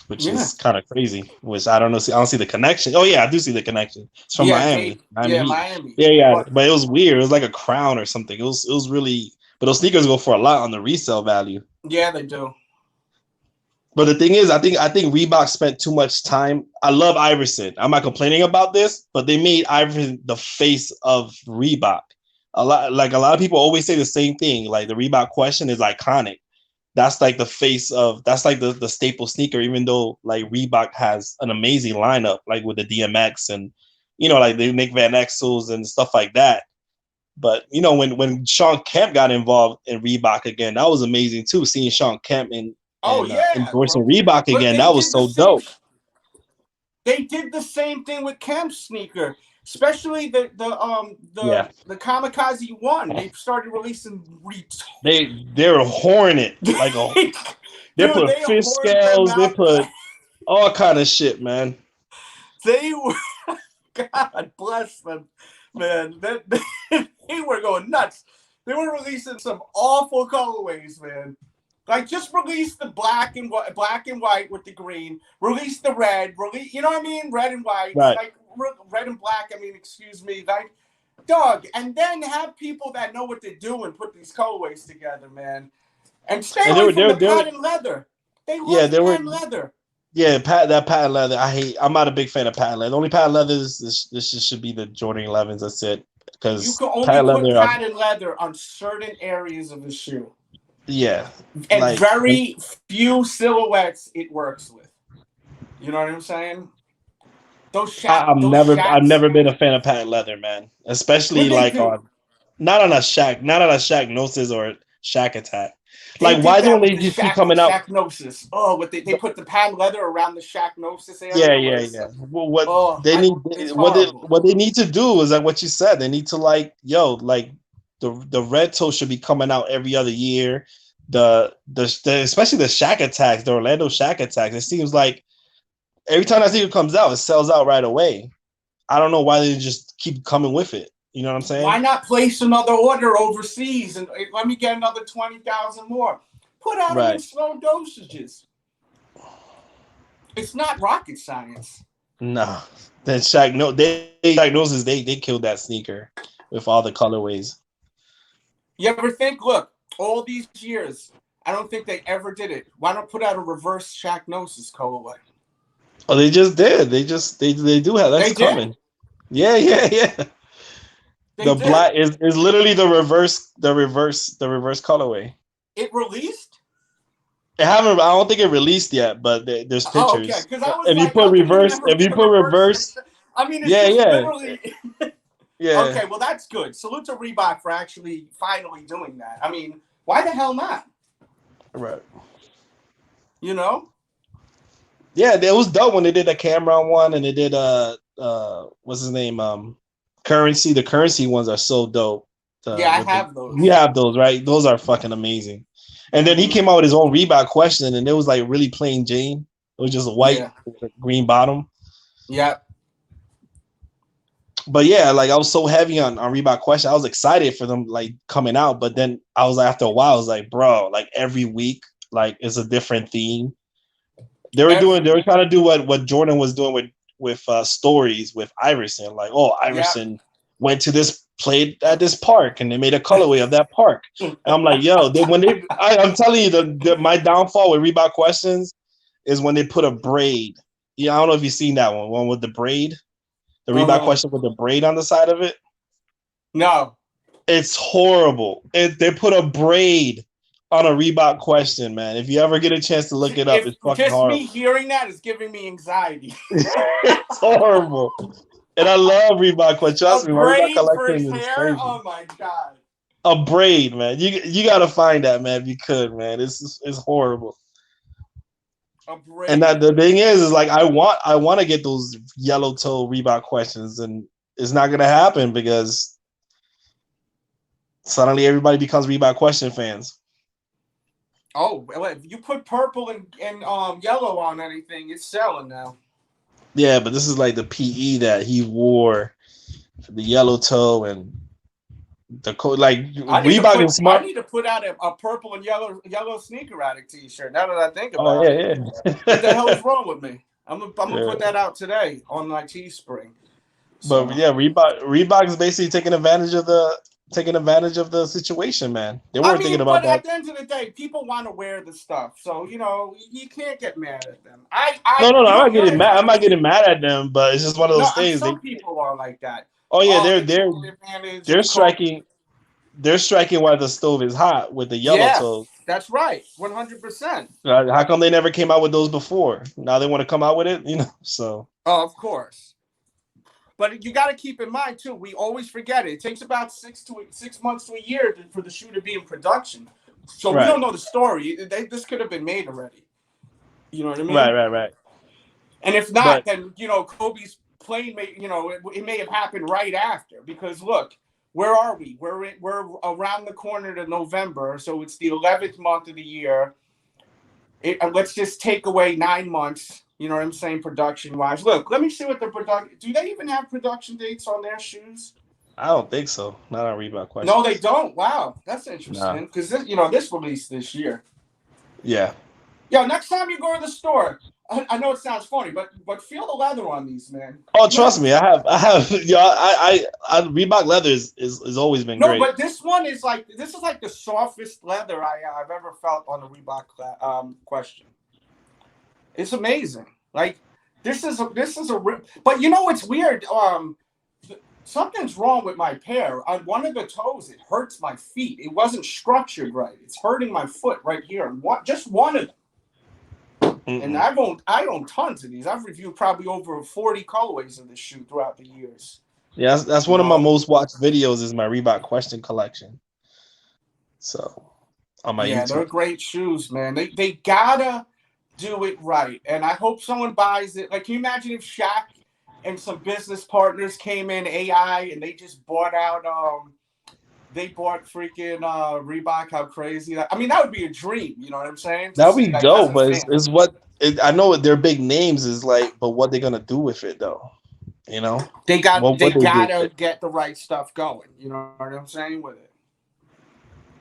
which is kind of crazy. Which I don't know. I don't see the connection. Oh yeah, I do see the connection. It's from Miami. Miami. Yeah. But it was weird. It was like a crown or something. It was really. But those sneakers go for a lot on the resale value. Yeah, they do. But the thing is, I think Reebok spent too much time. I love Iverson. I'm not complaining about this, but they made Iverson the face of Reebok. A lot of people always say the same thing. Like, the Reebok question is iconic. That's like the face of. That's like the staple sneaker. Even though like Reebok has an amazing lineup, like with the DMX and, you know, like the Nick Van Exels and stuff like that. But you know, when Sean Kemp got involved in Reebok again, that was amazing too. Seeing Sean Kemp endorsing Reebok again, that was so dope. They did the same thing with Kemp's sneaker, especially the Kamikaze one. They started releasing. They were horning it like a. They put fish scales. They put all kind of shit, man. They were. God bless them. man. They were going nuts. They were releasing some awful colorways, man. Like, just release the black and white with the green. Release the red. You know what I mean? Red and white. Right. Like, red and black. I mean, excuse me. Like, dog. And then have people that know what they're doing put these colorways together, man. And stay away from the patent leather. They love patent leather. Yeah, that patent leather. I'm not a big fan of patent leather. The only patent leather this should be the Jordan 11s. That's it. Because you can only put patent leather on certain areas of the shoe. Yeah. And like, very few silhouettes it works with. You know what I'm saying? I've never been a fan of patent leather, man. Especially like not on a Shaq Gnosis or Shaq Attack. Like, why don't they just keep coming out? Shaq Gnosis. Oh, but they put the patent leather around the Shaq Gnosis area. Yeah. Well, what they need to do is like what you said. They need to the red toe should be coming out every other year. The especially the Shaq Attacks, the Orlando Shaq Attacks. It seems like every time that sneaker comes out, it sells out right away. I don't know why they just keep coming with it. You know what I'm saying? Why not place another order overseas and let me get another 20,000 more? Put out in slow dosages. It's not rocket science. No, then Shaq Gnosis, they killed that sneaker with all the colorways. You ever think? Look, all these years, I don't think they ever did it. Why not put out a reverse Shaq Gnosis colorway? Oh, they just did. They do have that's coming. Yeah. The black is literally the reverse colorway. It released? I don't think it released yet, but there's pictures. Oh, okay. Because I was if you put reverse, I mean, it's literally. Yeah. Okay, well that's good. Salute to Reebok for actually finally doing that. I mean, why the hell not? Right. You know? Yeah, it was dope when they did the Cameron one and they did what's his name? Currency. The Currency ones are so dope. Yeah, I have those. You have those, right? Those are fucking amazing. And then he came out with his own Reebok question, and it was like really plain Jane. It was just a white green bottom. Yeah. But yeah, like I was so heavy on Reebok question. I was excited for them like coming out, but then I was after a while, I was like, bro, like every week, like it's a different theme. They were trying to do what Jordan was doing with stories with Iverson. Like, oh, Iverson went to played at this park and they made a colorway of that park. And I'm like, yo, I'm telling you, my downfall with Reebok questions is when they put a braid. Yeah, I don't know if you've seen that one with the braid. The Reebok question with the braid on the side of it. No. It's horrible. They put a braid on a Reebok question, man. If you ever get a chance to look it up, it's fucking horrible. Just me hearing that is giving me anxiety. It's horrible. And I love Reebok questions. Trust me, my Reebok collection is crazy. Oh my god. A braid, man. You gotta find that, man, if you could, man. It's horrible. And the thing is like I want to get those yellow toe Reebok questions, and it's not gonna happen because suddenly everybody becomes Reebok question fans. Oh, well, if you put purple and yellow on anything, it's selling now. Yeah, but this is like the PE that he wore, the yellow toe and the code. Like Reebok is smart. I need to put out a purple and yellow sneaker addict T-shirt. Now that I think about it. Yeah. What the hell is wrong with me? I'm gonna put that out today on my Teespring. So. But yeah, Reebok is basically taking advantage of the situation, man. They weren't thinking about that. But at the end of the day, people want to wear the stuff, so you can't get mad at them. No, I'm not getting mad. I'm not getting mad at them, but it's just one of those things. Some people are like that. Oh yeah, they're striking. They're striking while the stove is hot with the yellow toe. That's right, 100%. How come they never came out with those before? Now they want to come out with it, So. Oh, of course. But you got to keep in mind too. We always forget it. It takes about 6 months to a year for the shoe to be in production. So we don't know the story. This could have been made already. You know what I mean? Right. And if not, then Kobe's plane may it may have happened right after. Because look, where are we? We're around the corner to November, so it's the 11th month of the year. Let's just take away 9 months. You know what I'm saying, production-wise. Look, let me see what the production... Do they even have production dates on their shoes? I don't think so. Not on Reebok Questions. No, they don't. Wow, that's interesting. Because this released this year. Yeah. Yo, next time you go to the store, I know it sounds funny, but feel the leather on these, man. Oh, trust me, I have. Yeah, I Reebok leather is always been great. No, but this one is like the softest leather I've ever felt on a Reebok Question. It's amazing. Like this is a. But you know what's weird? Something's wrong with my pair. On one of the toes, it hurts my feet. It wasn't structured right. It's hurting my foot right here. Just one of them. And I own tons of these. I've reviewed probably over 40 colorways of this shoe throughout the years. Yeah, that's one of my most watched videos is my Reebok Question collection. So on my YouTube. They're great shoes, man. They gotta do it right. And I hope someone buys it. Like, can you imagine if Shaq and some business partners came in AI and they just bought out they bought freaking Reebok? How crazy that! I mean, that would be a dream. You know what I'm saying? That would be dope, but it's what I know. What their big names is like, but what they're gonna do with it, though? You know, they gotta get the right stuff going. You know what I'm saying with it?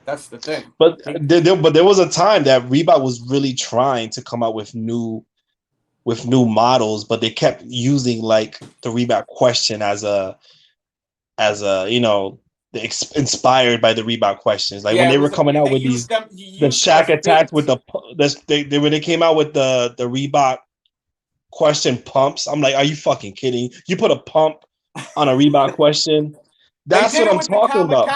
That's the thing. But there was a time that Reebok was really trying to come out with new models, but they kept using like the Reebok Question as a inspired by the Reebok Questions. Like when they were coming out with the Shaq attacks with when they came out with the Reebok Question pumps. I'm like, are you fucking kidding? You put a pump on a Reebok Question? That's what I'm talking about.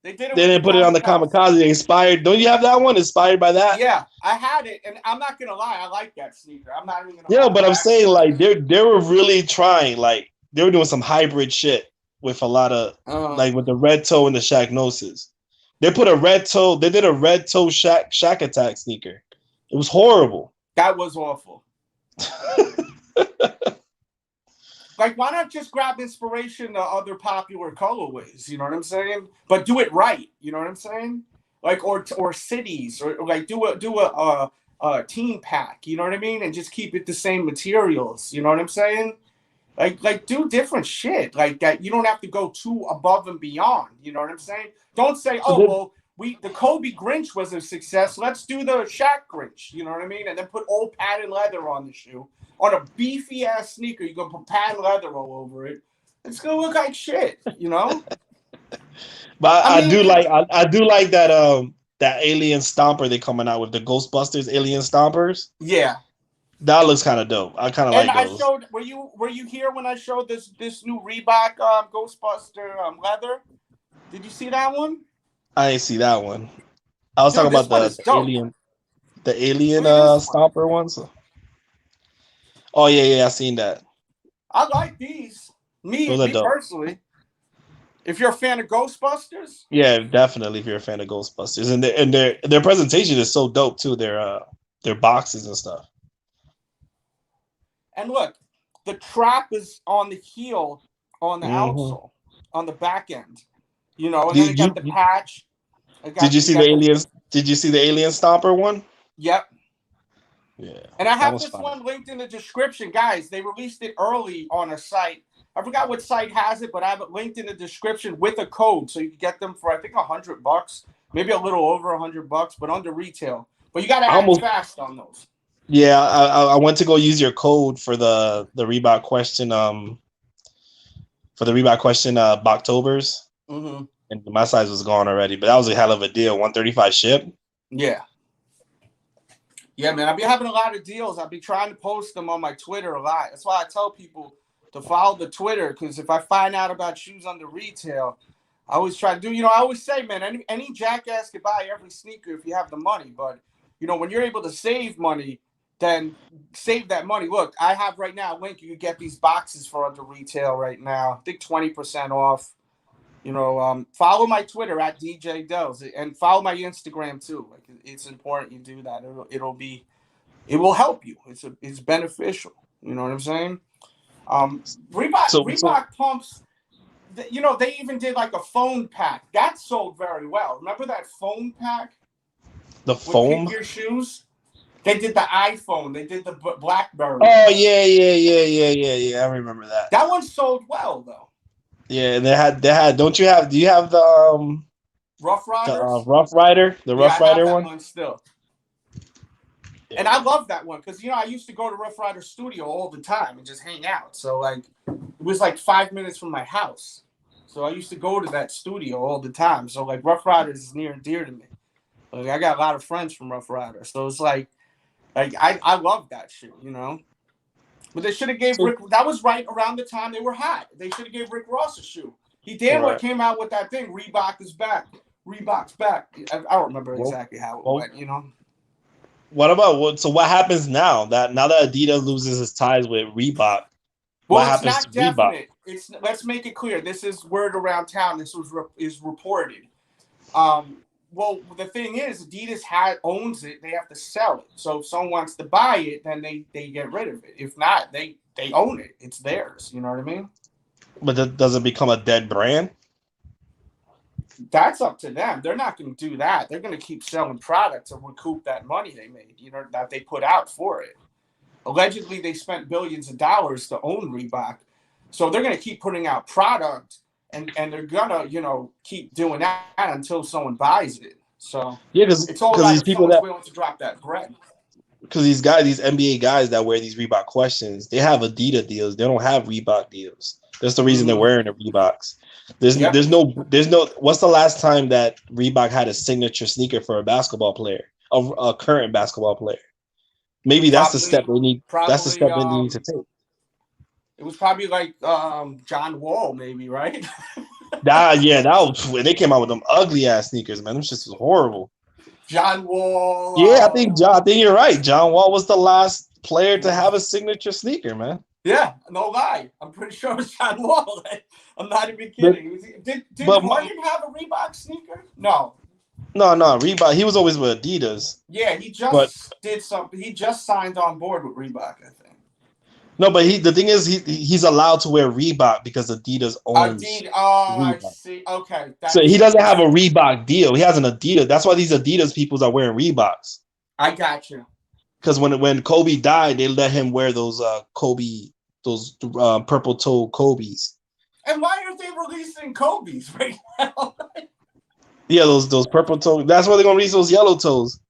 They didn't put it on the Kamikaze. They inspired. Don't you have that one? Inspired by that? Yeah, I had it, and I'm not gonna lie, I like that sneaker. I'm not even gonna. Yeah, but I'm saying like they were really trying. Like they were doing some hybrid shit with a lot of like with the red toe and the Shaq Gnosis. They put a red toe. They did a red toe Shaq attack sneaker. It was horrible. That was awful. Like, why not just grab inspiration to other popular colorways? You know what I'm saying? But do it right. You know what I'm saying? Like, or cities, or like do a team pack. You know what I mean? And just keep it the same materials. You know what I'm saying? Like do different shit like that. You don't have to go too above and beyond. You know what I'm saying? Don't say, the Kobe Grinch was a success. Let's do the Shaq Grinch. You know what I mean? And then put old patent leather on the shoe. On a beefy ass sneaker, you're gonna put patent leather all over it. It's gonna look like shit, you know. But I do like that that alien stomper they coming out with, the Ghostbusters alien stompers. Yeah, that looks kind of dope. I kind of like those. I showed. Were you here when I showed this new Reebok Ghostbuster leather? Did you see that one? I didn't see that one. I was talking about the alien stomper ones. Oh yeah, I seen that. I like these. Me personally. If you're a fan of Ghostbusters, yeah, definitely. If you're a fan of Ghostbusters, and their presentation is so dope too. Their boxes and stuff. And look, the trap is on the heel, on the outsole, on the back end. You know, and then you got the patch. Did you see the aliens? Did you see the alien stomper one? Yep. Yeah. And I have this one linked in the description, guys. They released it early on a site. I forgot what site has it, but I have it linked in the description with a code, so you can get them for I think $100, maybe a little over $100, but under retail. But you got to act fast on those. Yeah, I went to go use your code for the Reebok Question Bocktobers, and my size was gone already. But that was a hell of a deal. $135 ship. Yeah. Yeah, man, I've been having a lot of deals. I've been trying to post them on my Twitter a lot. That's why I tell people to follow the Twitter, because if I find out about shoes under retail, I always try to do, I always say, man, any jackass can buy every sneaker if you have the money. But, when you're able to save money, then save that money. Look, I have right now a link. You can get these boxes for under retail right now. I think 20% off. Follow my Twitter at DJDELZ and follow my Instagram too. Like, it's important you do that. It will help you. It's beneficial. You know what I'm saying? Reebok pumps. They even did like a phone pack that sold very well. Remember that phone pack? The foam. Your shoes. They did the iPhone. They did the BlackBerry. Oh yeah. I remember that. That one sold well though. Yeah, and they had. Don't you have? Do you have the Rough Riders? Rough Rider, the Rough I have Rider that one still. Yeah. And I love that one because I used to go to Rough Rider Studio all the time and just hang out. So like, it was like 5 minutes from my house. So I used to go to that studio all the time. So like, Rough Riders is near and dear to me. Like, I got a lot of friends from Rough Riders, so it's like I love that shit, But they should have gave Rick. That was right around the time they were hot. They should have gave Rick Ross a shoe. He damn well came out with that thing. Reebok is back. Reebok's back. I don't remember exactly how it went. What about So what happens now that Adidas loses its ties with Reebok? What happens to Reebok? Let's make it clear. This is word around town. This is reported. Well, the thing is, Adidas owns it. They have to sell it. So if someone wants to buy it, then they get rid of it. If not, they own it. It's theirs. You know what I mean? But does it become a dead brand? That's up to them. They're not going to do that. They're going to keep selling products to recoup that money they made, that they put out for it. Allegedly, they spent billions of dollars to own Reebok. So they're going to keep putting out product. And they're gonna, keep doing that until someone buys it. So yeah, because it's all about these people that willing to drop that bread. Because these NBA guys that wear these Reebok questions, they have Adidas deals. They don't have Reebok deals. That's the reason they're wearing the Reeboks. There's no. What's the last time that Reebok had a signature sneaker for a basketball player, a current basketball player? Maybe that's the step they need. That's the step they need to take. It was probably like John Wall, maybe, right? That was when they came out with them ugly ass sneakers, man. Them shit was horrible. John Wall. Yeah, I think you're right. John Wall was the last player to have a signature sneaker, man. Yeah, no lie. I'm pretty sure it was John Wall. I'm not even kidding. Did Harden have a Reebok sneaker? No. No, Reebok. He was always with Adidas. Yeah, he just did something. He just signed on board with Reebok, I think. No, but the thing is, he's allowed to wear Reebok because Adidas owns. Reebok. I see. Okay. So he doesn't have a Reebok deal. He has an Adidas. That's why these Adidas peoples are wearing Reeboks. I got you. Because when Kobe died, they let him wear those purple toe Kobe's. And why aren't they releasing Kobe's right now? Yeah, those purple toe. That's why they're gonna release those yellow toes.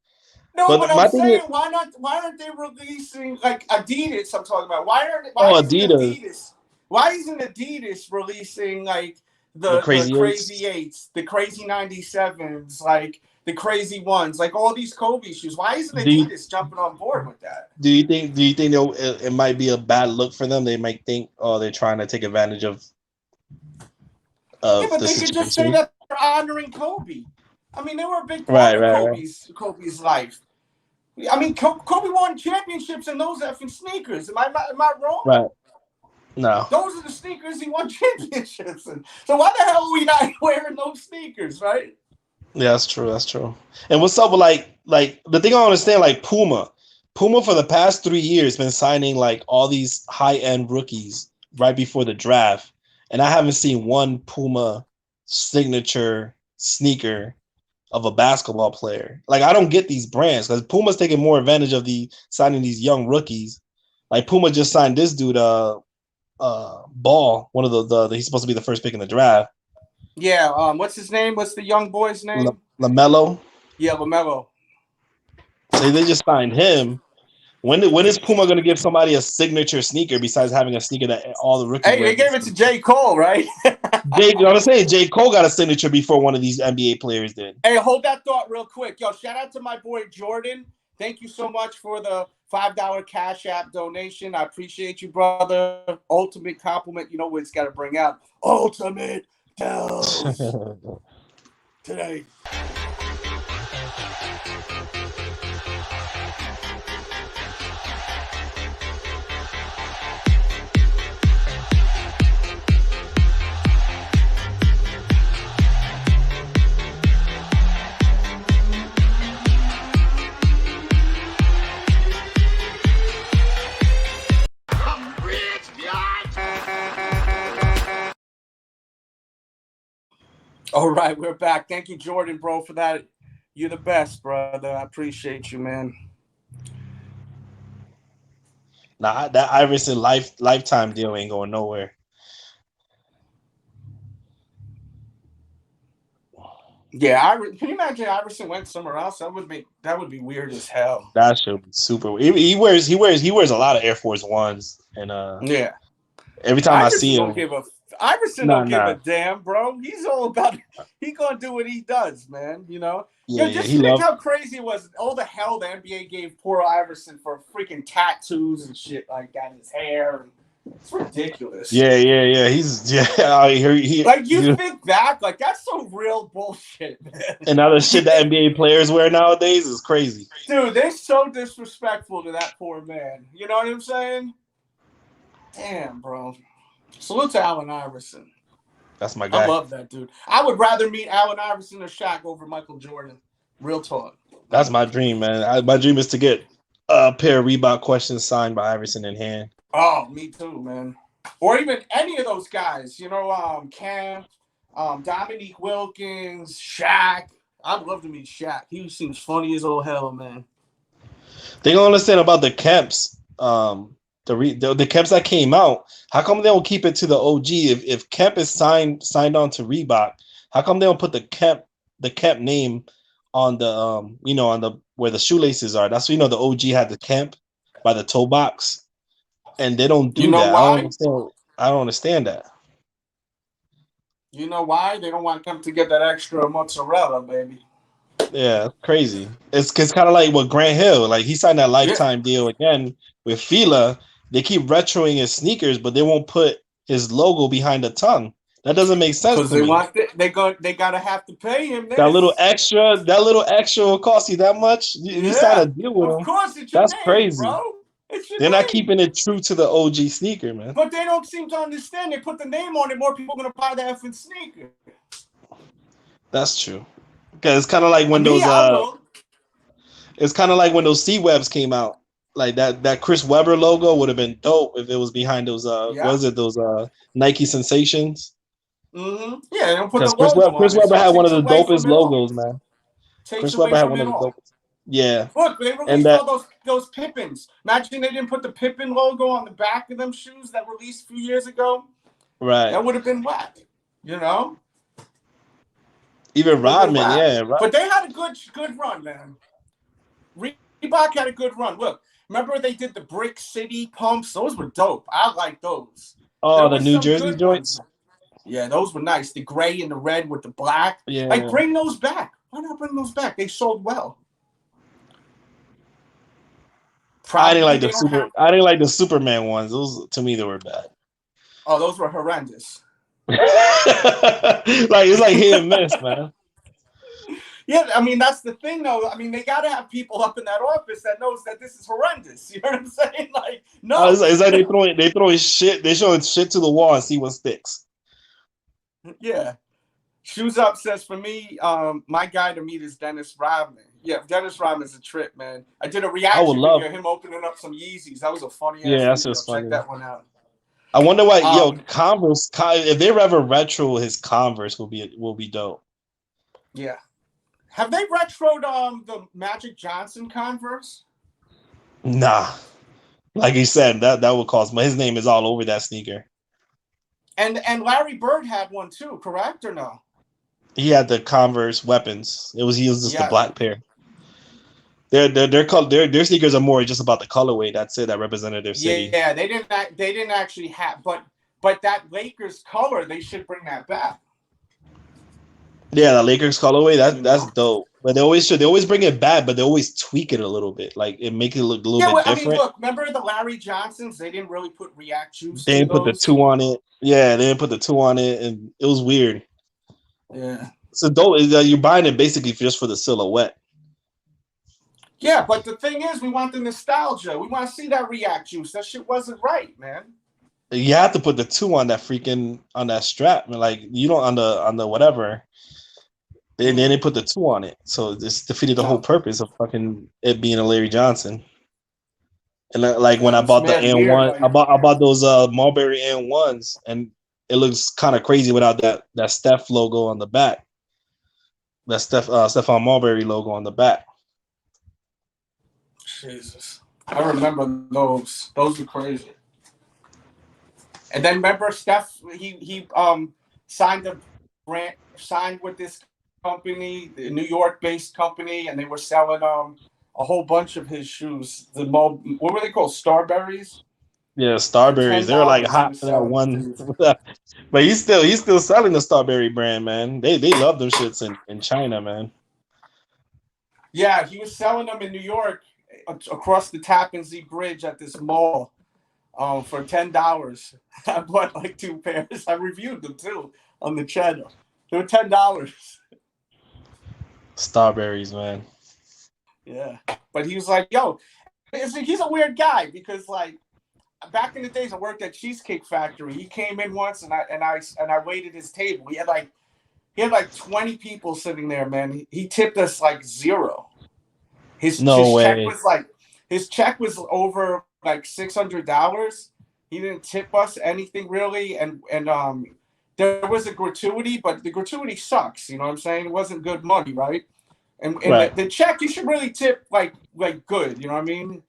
No, but I'm saying, why aren't they releasing like Adidas? I'm talking about. Why Adidas. Why isn't Adidas releasing like the crazy eights, the crazy 97s, like the crazy ones, like all these Kobe shoes? Why isn't Adidas jumping on board with that? Do you think it might be a bad look for them? They might think, they're trying to take advantage of. Yeah, but they could just say that they're honoring Kobe. I mean, they were a big part of Kobe's life. I mean, Kobe won championships in those effing sneakers. Am I wrong? Right. No. Those are the sneakers he won championships in. So why the hell are we not wearing those sneakers, right? Yeah, that's true. That's true. And what's up with like the thing I don't understand, like Puma for the past 3 years been signing like all these high-end rookies right before the draft, and I haven't seen one Puma signature sneaker of a basketball player. Like, I don't get these brands because Puma's taking more advantage of signing these young rookies. Like Puma just signed this dude, Ball, one of the he's supposed to be the first pick in the draft. Yeah, what's his name? What's the young boy's name? LaMelo. Yeah, LaMelo. So they just signed him. When is Puma going to give somebody a signature sneaker besides having a sneaker that all the rookies? Hey, they gave it to J. Cole, right? I'm saying J. Cole got a signature before one of these NBA players did. Hey, hold that thought real quick. Yo, shout out to my boy Jordan. Thank you so much for the $5 Cash App donation. I appreciate you, brother. Ultimate compliment. You know what it's got to bring out. Ultimate DELZ today. All right, we're back. Thank you, Jordan, bro, for that. You're the best, brother. I appreciate you, man. Nah, that Iverson lifetime deal ain't going nowhere. Yeah, can you imagine Iverson went somewhere else? That would be weird as hell. That should be super weird. He wears a lot of Air Force Ones, and yeah. every time I see him, Iverson don't give a damn, bro. He's all about he gonna do what he does, man. You know. Yeah, Just think how crazy it was. All the hell the NBA gave poor Iverson for freaking tattoos and shit like that in his hair. It's ridiculous. Yeah. He's you think back, like that's some real bullshit, man. And now the shit that NBA players wear nowadays is crazy. Dude, they're so disrespectful to that poor man. You know what I'm saying? Damn, bro. Salute to Allen Iverson. That's my guy. I love that dude. I would rather meet Allen Iverson or Shaq over Michael Jordan. Real talk. That's my dream, man. My dream is to get a pair of Reebok questions signed by Iverson in hand. Oh, me too, man. Or even any of those guys. You know, Cam, Dominique Wilkins, Shaq. I'd love to meet Shaq. He seems funny as all hell, man. They don't understand about the Kemps. The Kemps that came out, how come they don't keep it to the OG? If Kemp is signed on to Reebok, how come they don't put the Kemp name on the on the where the shoelaces are? That's the OG had the Kemp by the toe box, and they don't do that. Why? I don't understand that. You know why? They don't want Kemp to get that extra mozzarella, baby. Yeah, crazy. It's kind of like what Grant Hill, like he signed that lifetime deal again with Fila. They keep retroing his sneakers, but they won't put his logo behind the tongue. That doesn't make sense. Because they gotta have to pay him. That little extra will cost you that much. You signed a deal with him. Of course, it's That's name, crazy. Bro. They're not keeping it true to the OG sneaker, man. But they don't seem to understand. They put the name on it, more people are gonna buy the effing sneaker. That's true. Because it's kind of like when it's kind of like when those C-Webs came out. Like that Chris Webber logo would have been dope if it was behind those those Nike Sensations. Mm-hmm. Yeah, they don't put the Chris logo Chris on Webber it, so had one of the dopest logos, man. Chris Webber had one of the dopest. Yeah. Look, they released all those Pippins. Imagine they didn't put the Pippin logo on the back of them shoes that released a few years ago. Right. That would have been whack. You know. Even Rodman, But they had a good run, man. Reebok had a good run. Look, remember they did the Brick City pumps? Those were dope. I like those. Oh, the New Jersey joints? Yeah, those were nice. The gray and the red with the black. Yeah. Like, bring those back. Why not bring those back? They sold well. I didn't like the Superman ones. Those, to me, they were bad. Oh, those were horrendous. It's like hit and miss, man. Yeah, I mean that's the thing, though. I mean they gotta have people up in that office that knows that this is horrendous. You know what I'm saying? Like, no, it's like they throwing shit. They showing shit to the wall and see what sticks. Yeah. Shoes Up says for me, my guy to meet is Dennis Rodman. Yeah, Dennis Rodman's a trip, man. I did a reaction video of him opening up some Yeezys. That was a funny ass video. That's just funny. Check that one out. I wonder why, Converse. If they ever retro his Converse, will be dope. Yeah. Have they retroed the Magic Johnson Converse? Nah. Like you said, that would cost. His name is all over that sneaker. And Larry Bird had one too, correct or no? He had the Converse Weapons. He was just the black pair. Their sneakers are more just about the colorway. That's it. That represented their city. Yeah, they didn't actually have, but that Lakers color, they should bring that back. Yeah, the Lakers colorway, that's dope. But they always bring it back, but they always tweak it a little bit, like it make it look a little bit different. I mean, look, remember the Larry Johnsons? They didn't really put React shoes. They didn't put the 2 on it. Yeah, they didn't put the 2 on it, and it was weird. Yeah. So dope is that you're buying it basically just for the silhouette. Yeah, but the thing is, we want the nostalgia. We want to see that React juice. That shit wasn't right, man. You have to put the 2 on that strap, like you don't on the whatever. And then they put the 2 on it, so this defeated the whole purpose of fucking it being a Larry Johnson. And like when I bought the N1, I bought those Marbury N1s, and it looks kind of crazy without that Steph logo on the back. That Stephon Marbury logo on the back. Jesus, I remember those. Those were crazy. And then remember Steph, he signed with this company, a New York-based company, and they were selling a whole bunch of his shoes. What were they called? Starberries. Yeah, Starberries. They were like hot for that one. But he's still selling the Starberry brand, man. They love them shits in China, man. Yeah, he was selling them in New York across the Tappan Zee Bridge at this mall for $10. I bought like 2 pairs. I reviewed them too on the channel. They were $10. Starberries, man. Yeah, but he was like, "Yo," he's a weird guy because like back in the days I worked at Cheesecake Factory. He came in once and I waited his table. He had like 20 people sitting there, man. He tipped us like 0. His check was over like $600. He didn't tip us anything really, and there was a gratuity, but the gratuity sucks. You know what I'm saying? It wasn't good money, right? And right. The check you should really tip like good. You know what I mean?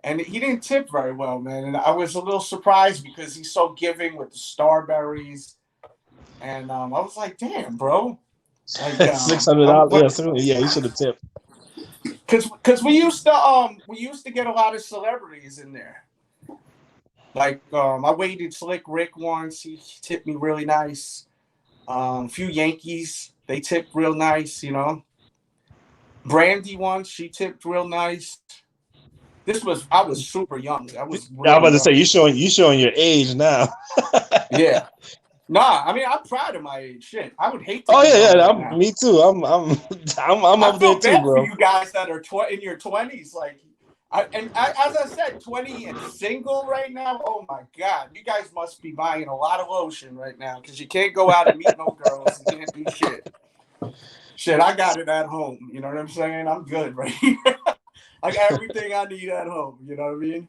And he didn't tip very well, man. And I was a little surprised because he's so giving with the Starberries. And I was like, damn, bro. Like, $600. Yeah, you should have tipped. Because we used to get a lot of celebrities in there. Like I waited Slick Rick once. He tipped me really nice. A few Yankees, they tipped real nice, you know. Brandy once, she tipped real nice. I was super young. I was about to say you showing your age now. Yeah. Nah, I mean I'm proud of my age. Shit, I would hate to. Oh yeah. Me too. I'm up there too, bro. For you guys that are in your 20s, like, as I said, 20 and single right now. Oh my God, you guys must be buying a lot of lotion right now because you can't go out and meet no girls. You can't do shit. Shit, I got it at home. You know what I'm saying? I'm good right here. I got everything I need at home. You know what I mean?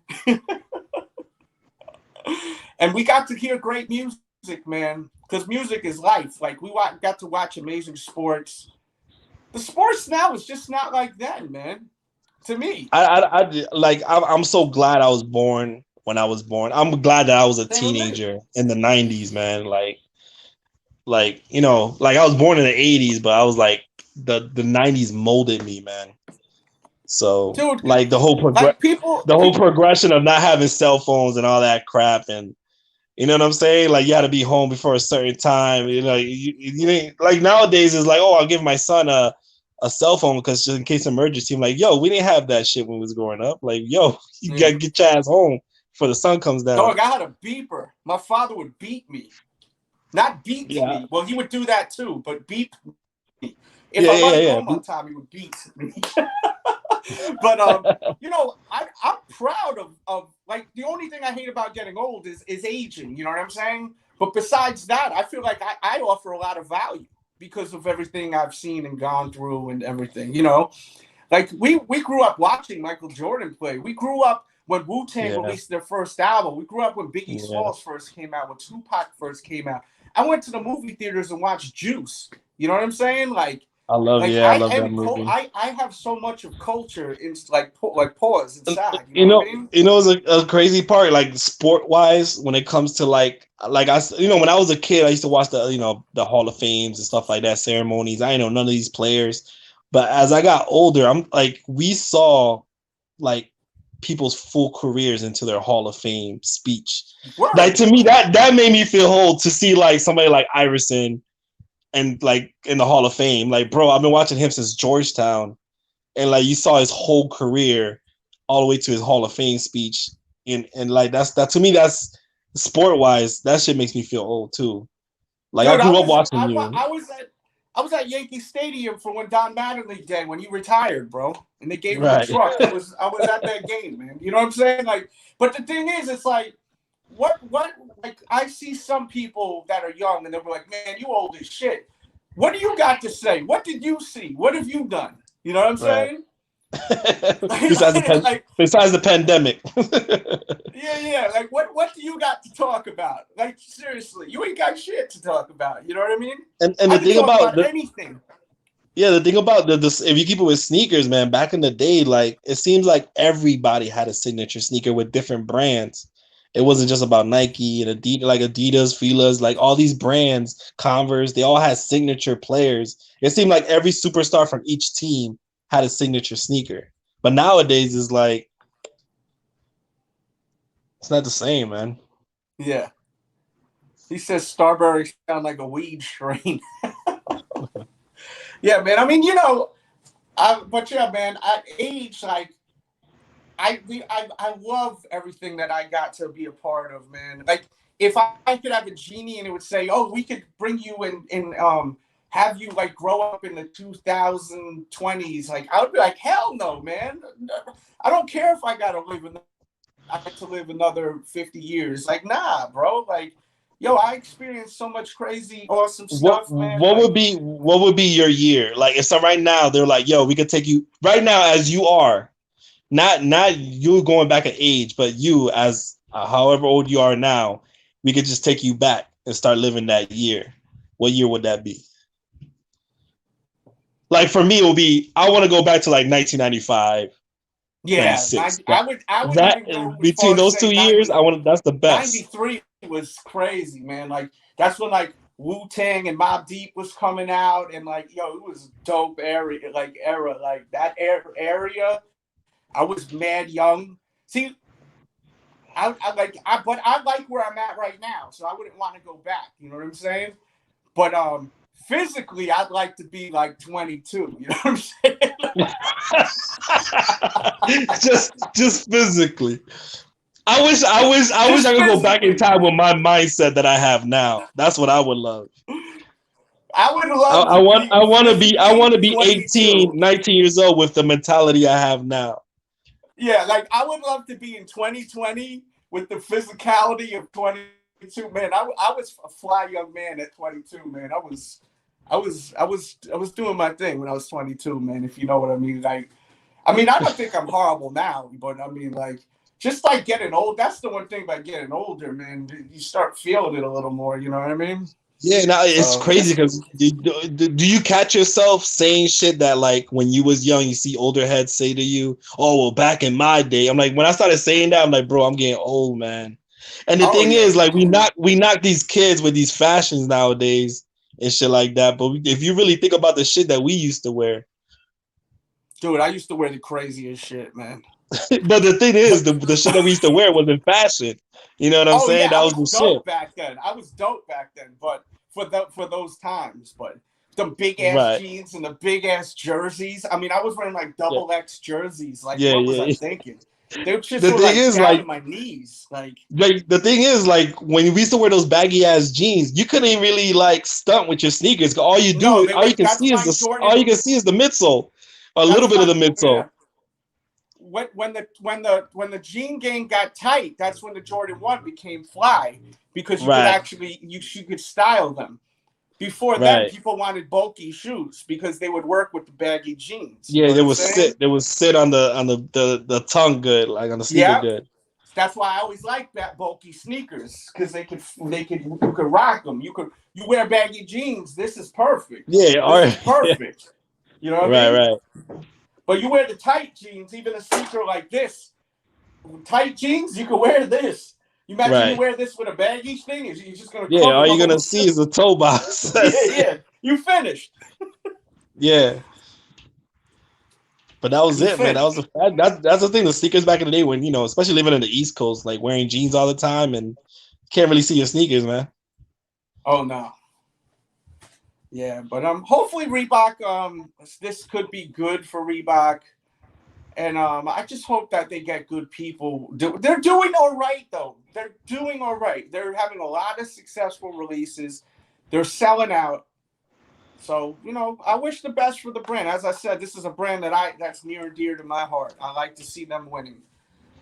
And we got to hear great music, man, because music is life. Like we got to watch amazing sports. The sports now is just not like then, man. To me, I'm so glad I was born when I was born. I'm glad that I was a teenager in the 90s, man. Like you know, like I was born in the 80s, but I was like the 90s molded me, man. So dude, like the whole progression of not having cell phones and all that crap, and you know what I'm saying? Like you had to be home before a certain time. You know, you ain't like nowadays is like, oh, I'll give my son a cell phone because just in case of emergency. I'm like, yo, we didn't have that shit when we was growing up. Like, yo, you gotta get your ass home before the sun comes down. Dog, I had a beeper. My father would beat me. Not beat me. Well, he would do that too, but beat me. If I wasn't home on time, he would beat me. But you know, I'm proud of like the only thing I hate about getting old is aging. You know what I'm saying? But besides that, I feel like I offer a lot of value because of everything I've seen and gone through and everything. You know, like we grew up watching Michael Jordan play. We grew up when Wu-Tang released their first album. We grew up when Biggie Smalls first came out, when Tupac first came out. I went to the movie theaters and watched Juice. You know what I'm saying? Like, I love that movie. I have so much of culture in like pause inside. You know it's a crazy part, like sport wise, when it comes to like I, you know, when I was a kid, I used to watch the Hall of Fames and stuff like that, ceremonies. I didn't know none of these players, but as I got older, I'm like, we saw like people's full careers into their Hall of Fame speech. Word. Like to me, that made me feel old to see like somebody like Iverson and like in the Hall of Fame. Like, bro, I've been watching him since Georgetown, and like you saw his whole career all the way to his Hall of Fame speech, and like that to me, that's sport wise, that shit makes me feel old too. Like, dude, I grew up watching you. I was at Yankee Stadium for when Don Mattingly Day when he retired, bro, and they gave him a truck. I was at that game, man. You know what I'm saying? Like, but the thing is, it's like, what? Like, I see some people that are young and they're like, man, you old as shit. What do you got to say? What did you see? What have you done? You know what I'm saying? Besides the pandemic. yeah. Like, what do you got to talk about? Like, seriously, you ain't got shit to talk about. You know what I mean? And the thing about anything. Yeah, the thing about this, if you keep it with sneakers, man, back in the day, like it seems like everybody had a signature sneaker with different brands. It wasn't just about Nike and Adidas, like Adidas, Fila's, like all these brands, Converse, they all had signature players. It seemed like every superstar from each team had a signature sneaker. But nowadays it's like it's not the same, man. Yeah. He says Starberry sound like a weed strain. Yeah, man. I mean, you know, but yeah, man, at age, like, I love everything that I got to be a part of, man. Like, if I could have a genie and it would say, oh, we could bring you in have you, like, grow up in the 2020s, like, I would be like, hell no, man. I don't care if I got to live another 50 years. Like, nah, bro. Like, yo, I experienced so much crazy, awesome stuff, man. What would be your year? Like, if so right now they're like, yo, we could take you right now as you are, not you going back in age, but you as however old you are now, we could just take you back and start living that year. What year would that be? Like for me, it will be I want to go back to like 1995. Yeah, I would that even go between those 2 years, that's the best. 93 was crazy, man. Like that's when like Wu-Tang and Mobb Deep was coming out, and like yo, it was dope era, like that area. I was mad young. See, I like where I'm at right now, so I wouldn't want to go back. You know what I'm saying? But physically, I'd like to be like 22. You know what I'm saying? just physically. I wish I could go back in time with my mindset that I have now. That's what I would love. I would love. I want to be 18, 19 years old with the mentality I have now. Yeah, like I would love to be in 2020 with the physicality of 22. Man, I was a fly young man at 22. Man, I was doing my thing when I was 22. Man, if you know what I mean. Like, I mean, I don't think I'm horrible now, but I mean, like, just like getting old. That's the one thing about getting older, man. You start feeling it a little more. You know what I mean? Yeah, now it's crazy because do you catch yourself saying shit that like when you was young, you see older heads say to you, "Oh, well, back in my day." I'm like, when I started saying that, I'm like, bro, I'm getting old, man. And the thing is, like, we knock these kids with these fashions nowadays and shit like that. But if you really think about the shit that we used to wear, dude, I used to wear the craziest shit, man. But the thing is, the shit that we used to wear was in fashion. You know what I'm saying? Yeah, that was the shit back then. I was dope back then, but for those times, but the big ass jeans and the big ass jerseys. I mean, I was wearing like double X jerseys. Like, what was I thinking? They just the thing like is, down like, to my knees. Like the thing is, like when we used to wear those baggy ass jeans, you couldn't really like stunt with your sneakers. All you can see is the midsole, a little bit of the midsole. Yeah. When the jean game got tight, that's when the Jordan 1 became fly because you could style them. Before then, people wanted bulky shoes because they would work with the baggy jeans. Yeah, they would sit on the tongue good, like on the sneaker good. That's why I always liked that bulky sneakers because you could rock them. You wear baggy jeans. This is perfect. Yeah, this is perfect. You know what I mean? Right. But you wear the tight jeans, even a sneaker like this. Tight jeans, you can wear this. You imagine you wear this with a baggy thing, you're just gonna all you're gonna see is a toe box. yeah. You finished. Yeah. But that was it, man. That's the thing. The sneakers back in the day when, you know, especially living in the East Coast, like wearing jeans all the time and can't really see your sneakers, man. Oh no. Yeah, but hopefully Reebok, this could be good for Reebok. And I just hope that they get good people. They're doing all right, though. They're doing all right. They're having a lot of successful releases. They're selling out. So, you know, I wish the best for the brand. As I said, this is a brand that's near and dear to my heart. I like to see them winning.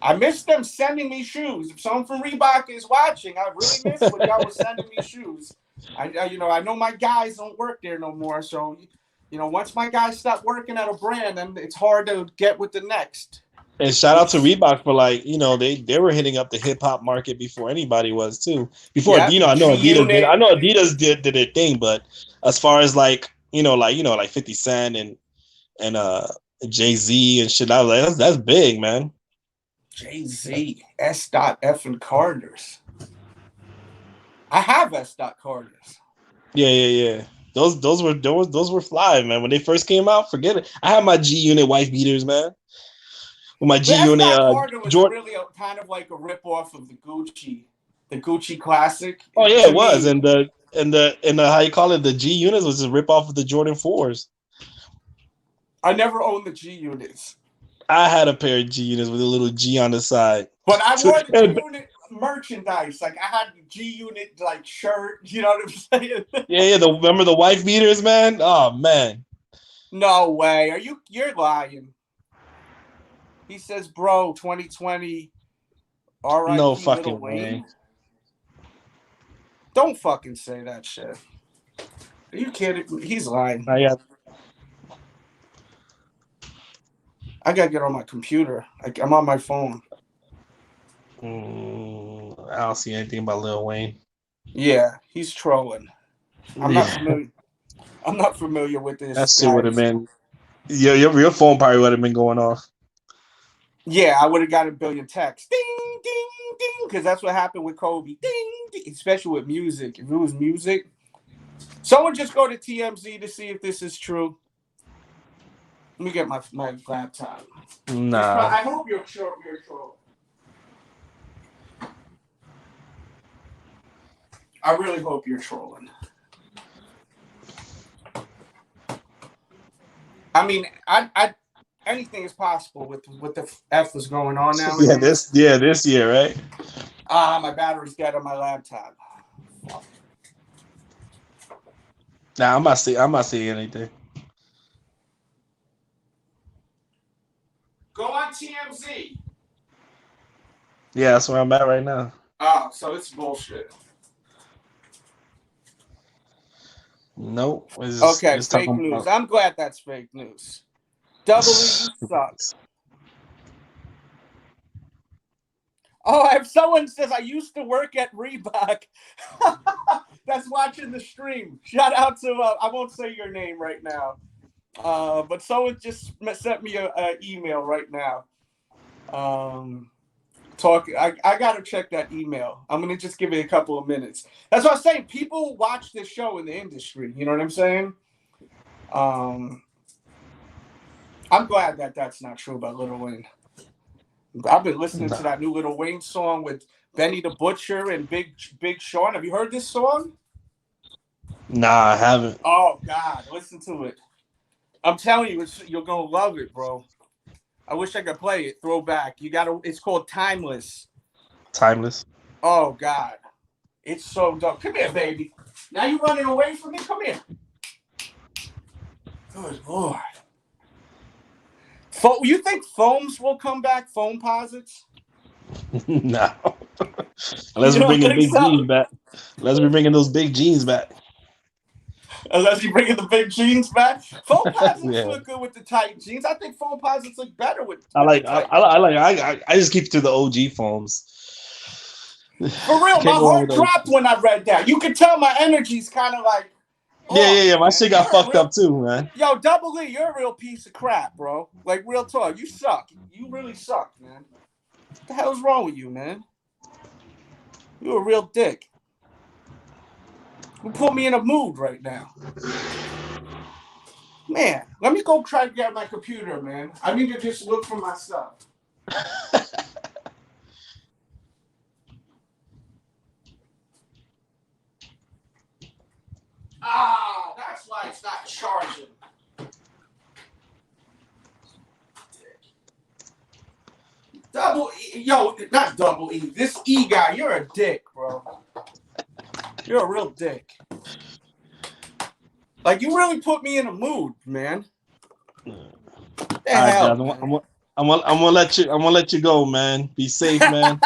I miss them sending me shoes. If someone from Reebok is watching, I really miss when y'all were sending me shoes. I know my guys don't work there no more. So, you know, once my guys stop working at a brand, then it's hard to get with the next. And shout out to Reebok for, like, you know, they were hitting up the hip hop market before anybody was too. Before, you know, I know Adidas did. I know Adidas did their thing, but as far as like 50 Cent and Jay-Z and shit, I was like, that's big, man. Jay-Z, S. F and Carter's. I have S. Carter's. Yeah. Those were fly, man. When they first came out, forget it. I had my G Unit wife beaters, man. With my G Unit. Carter was really kind of like a rip off of the Gucci Classic. Oh yeah, it was, and the how you call it, the G Units was a rip off of the Jordan 4s. I never owned the G Units. I had a pair of G Units with a little G on the side. But I wore the G Unit merchandise. Like I had the G Unit like shirt. You know what I'm saying? Yeah. Remember the wife beaters, man? Oh man. No way. You're lying. He says, bro, 2020. All right. No fucking way. Don't fucking say that shit. Are you kidding? He's lying. I gotta get on my computer. I'm on my phone. I don't see anything about Lil Wayne. Yeah, he's trolling. I'm not familiar with this. That shit would have been. Your phone probably would have been going off. Yeah, I would have got a billion texts. Ding, ding, ding, because that's what happened with Kobe. Ding, ding, especially with music. If it was music, someone just go to TMZ to see if this is true. Let me get my laptop. Nah. I hope you're trolling. I really hope you're trolling. I mean, I anything is possible with what the F is going on now. This year, right? My battery's dead on my laptop. Nah, I'm not seeing anything. Go on TMZ. Yeah, that's where I'm at right now. Oh, so it's bullshit. Nope. Okay, fake news. I'm glad that's fake news. Double E sucks. Oh, if someone says I used to work at Reebok, that's watching the stream. Shout out to I won't say your name right now, but someone just sent me an email right now. I gotta check that email. I'm gonna just give it a couple of minutes. That's what I'm saying. People watch this show in the industry. You know what I'm saying? I'm glad that that's not true about Lil Wayne. I've been listening to that new Lil Wayne song with Benny the Butcher and Big Sean. Have you heard this song? Nah, I haven't. Oh God, listen to it. I'm telling you, you're gonna love it, bro. I wish I could play it. Throwback. It's called Timeless. Timeless. Oh God, it's so dope. Come here, baby. Now you running away from me? Come here. Good Lord. You think foams will come back? Foam posits? No. Unless we're bringing big jeans back. Unless we're bringing those big jeans back. Unless you're bringing the big jeans back. Foam posits look good with the tight jeans. I think foam posits look better with I just keep to the OG foams. For real, my heart dropped when I read that. You could tell my energy's kind of like. Yeah. My shit got fucked up too, man. Yo, Double E, you're a real piece of crap, bro. Like, real talk. You suck. You really suck, man. What the hell's wrong with you, man? You're a real dick. You put me in a mood right now. Man, let me go try to get my computer, man. I need to just look for my stuff. That's why it's not charging. Double E, not Double E. This E guy, you're a dick, bro. You're a real dick. Like, you really put me in a mood, man. I'm gonna let you go, man. Be safe, man.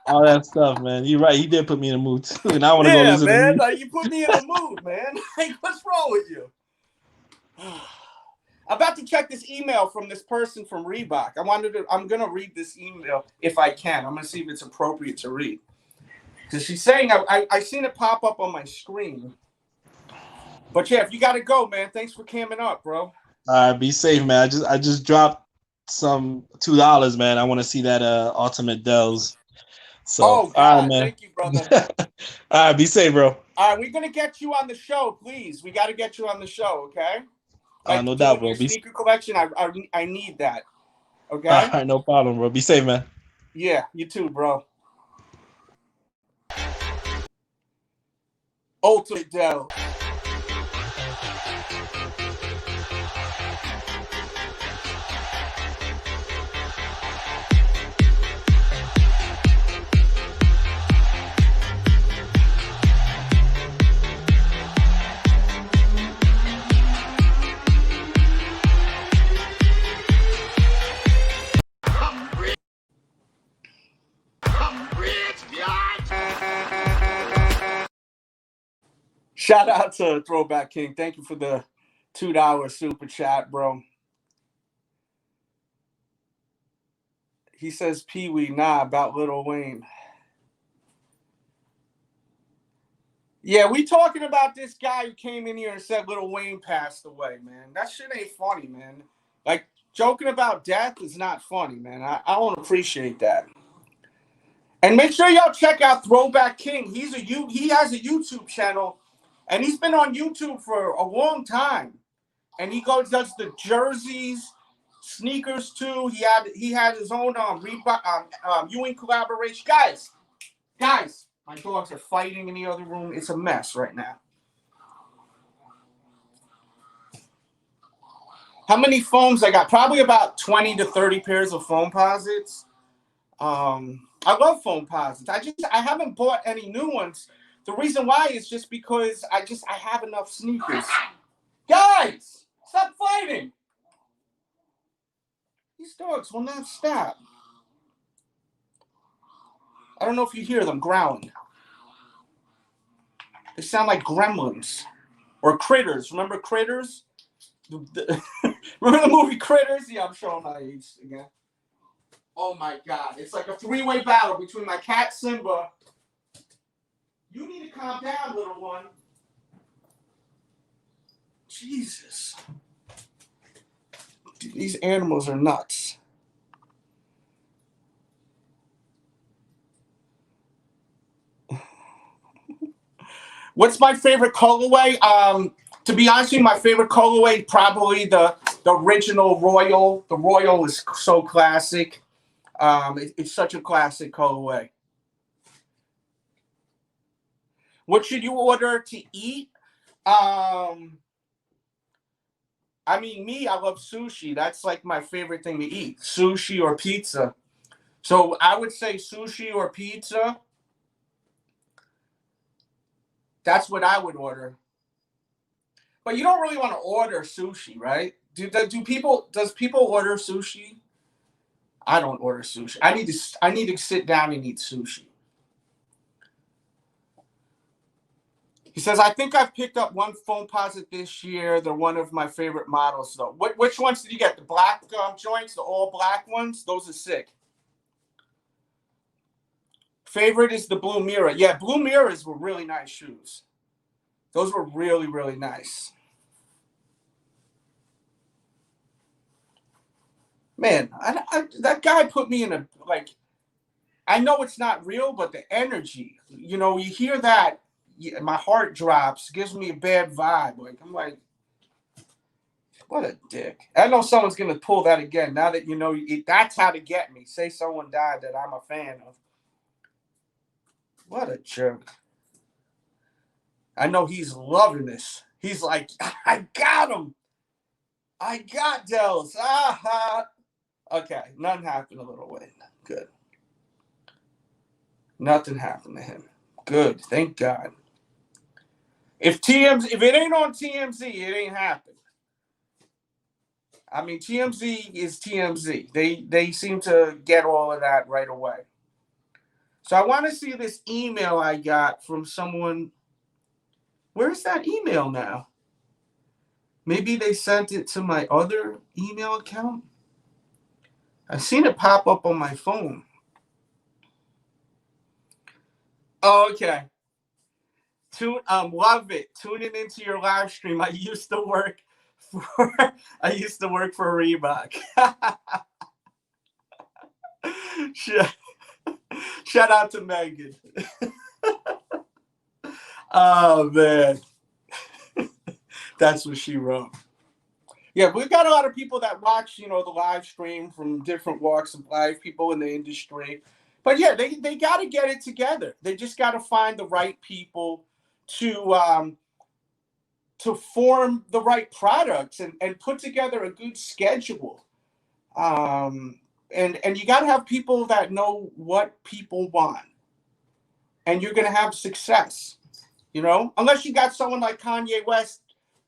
All that stuff, man. You're right. He did put me in a mood too, and I want to go listen man. to him. Like, you put me in a mood, man. Like, what's wrong with you? I'm about to check this email from this person from Reebok. I'm gonna read this email if I can. I'm gonna see if it's appropriate to read. Because she's saying I seen it pop up on my screen. But yeah, if you gotta go, man, thanks for camming up, bro. All right, be safe, man. I just dropped some $2, man. I want to see that Ultimate Delz. So, oh God, all right, man. Thank you, brother. All right, be safe, bro. All right, we're gonna get you on the show, please. We got to get you on the show, okay? Like, No doubt, bro. Your sneaker collection, I need that. Okay. All right, no problem, bro. Be safe, man. Yeah, you too, bro. Ultimate Delz. Shout out to Throwback King. Thank you for the $2 super chat, bro. He says Pee Wee, nah, about Lil Wayne. Yeah, we talking about this guy who came in here and said Lil Wayne passed away, man. That shit ain't funny, man. Like, joking about death is not funny, man. I don't appreciate that. And make sure y'all check out Throwback King. He has a YouTube channel, and he's been on YouTube for a long time. And he does the jerseys, sneakers too. He had his own Reebok Ewing collaboration. Guys, my dogs are fighting in the other room. It's a mess right now. How many foams I got? Probably about 20 to 30 pairs of foam posits. I love foam posits. I haven't bought any new ones. The reason why is just because I have enough sneakers. Guys, stop fighting. These dogs will not stop. I don't know if you hear them growling. They sound like gremlins or critters. Remember Critters? Remember the movie Critters? Yeah, I'm showing my age again. Oh my God. It's like a three-way battle between my cat Simba. You need to calm down, little one. Jesus. Dude, these animals are nuts. What's my favorite colorway? To be honest with you, my favorite colorway, probably the original Royal. The Royal is so classic. It's such a classic colorway. What should you order to eat? I mean, I love sushi. That's like my favorite thing to eat. Sushi or pizza. So I would say sushi or pizza. That's what I would order. But you don't really want to order sushi, right? Does people order sushi? I don't order sushi. I need to sit down and eat sushi. He says, I think I've picked up one foam posit this year. They're one of my favorite models, though. Which ones did you get? The black joints, the all black ones? Those are sick. Favorite is the Blue Mirror. Yeah, Blue Mirrors were really nice shoes. Those were really, really nice. Man, that guy put me in a, like, I know it's not real, but the energy, you hear that, my heart drops, gives me a bad vibe. Like, I'm like, what a dick. I know someone's going to pull that again. Now that that's how to get me. Say someone died that I'm a fan of. What a jerk. I know he's loving this. He's like, I got him. I got Delz. Aha. Okay, nothing happened to Lil Wayne. Good. Nothing happened to him. Good, thank God. If it ain't on TMZ, it ain't happened. I mean, TMZ is TMZ. They seem to get all of that right away. So I want to see this email I got from someone. Where's that email now? Maybe they sent it to my other email account. I've seen it pop up on my phone. Oh, okay. Love it. Tuning into your live stream. I used to work I used to work for Reebok. Shout out to Megan. Oh, man. That's what she wrote. Yeah, we've got a lot of people that watch, the live stream from different walks of life, people in the industry. But yeah, they got to get it together. They just got to find the right people to form the right products and put together a good schedule. And you got to have people that know what people want. And you're going to have success, unless you got someone like Kanye West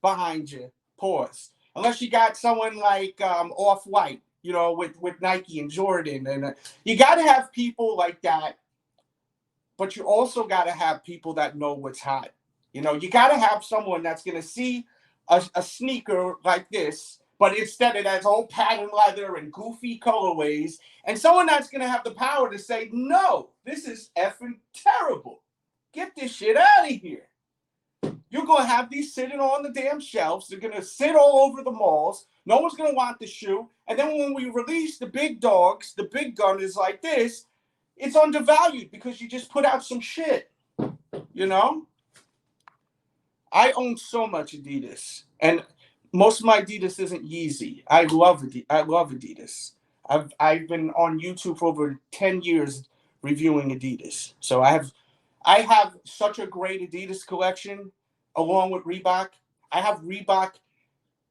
behind you. Pause. Unless you got someone like Off-White, with Nike and Jordan. And you got to have people like that. But you also got to have people that know what's hot. You got to have someone that's going to see a sneaker like this, but instead it has all patent leather and goofy colorways, and someone that's going to have the power to say, no, this is effing terrible. Get this shit out of here. You're going to have these sitting on the damn shelves. They're going to sit all over the malls. No one's going to want the shoe. And then when we release the big dogs, the big gunners like this, it's undervalued because you just put out some shit. I own so much Adidas. And most of my Adidas isn't Yeezy. I love Adidas. I've been on YouTube for over 10 years reviewing Adidas. So I have such a great Adidas collection. Along with Reebok, I have Reebok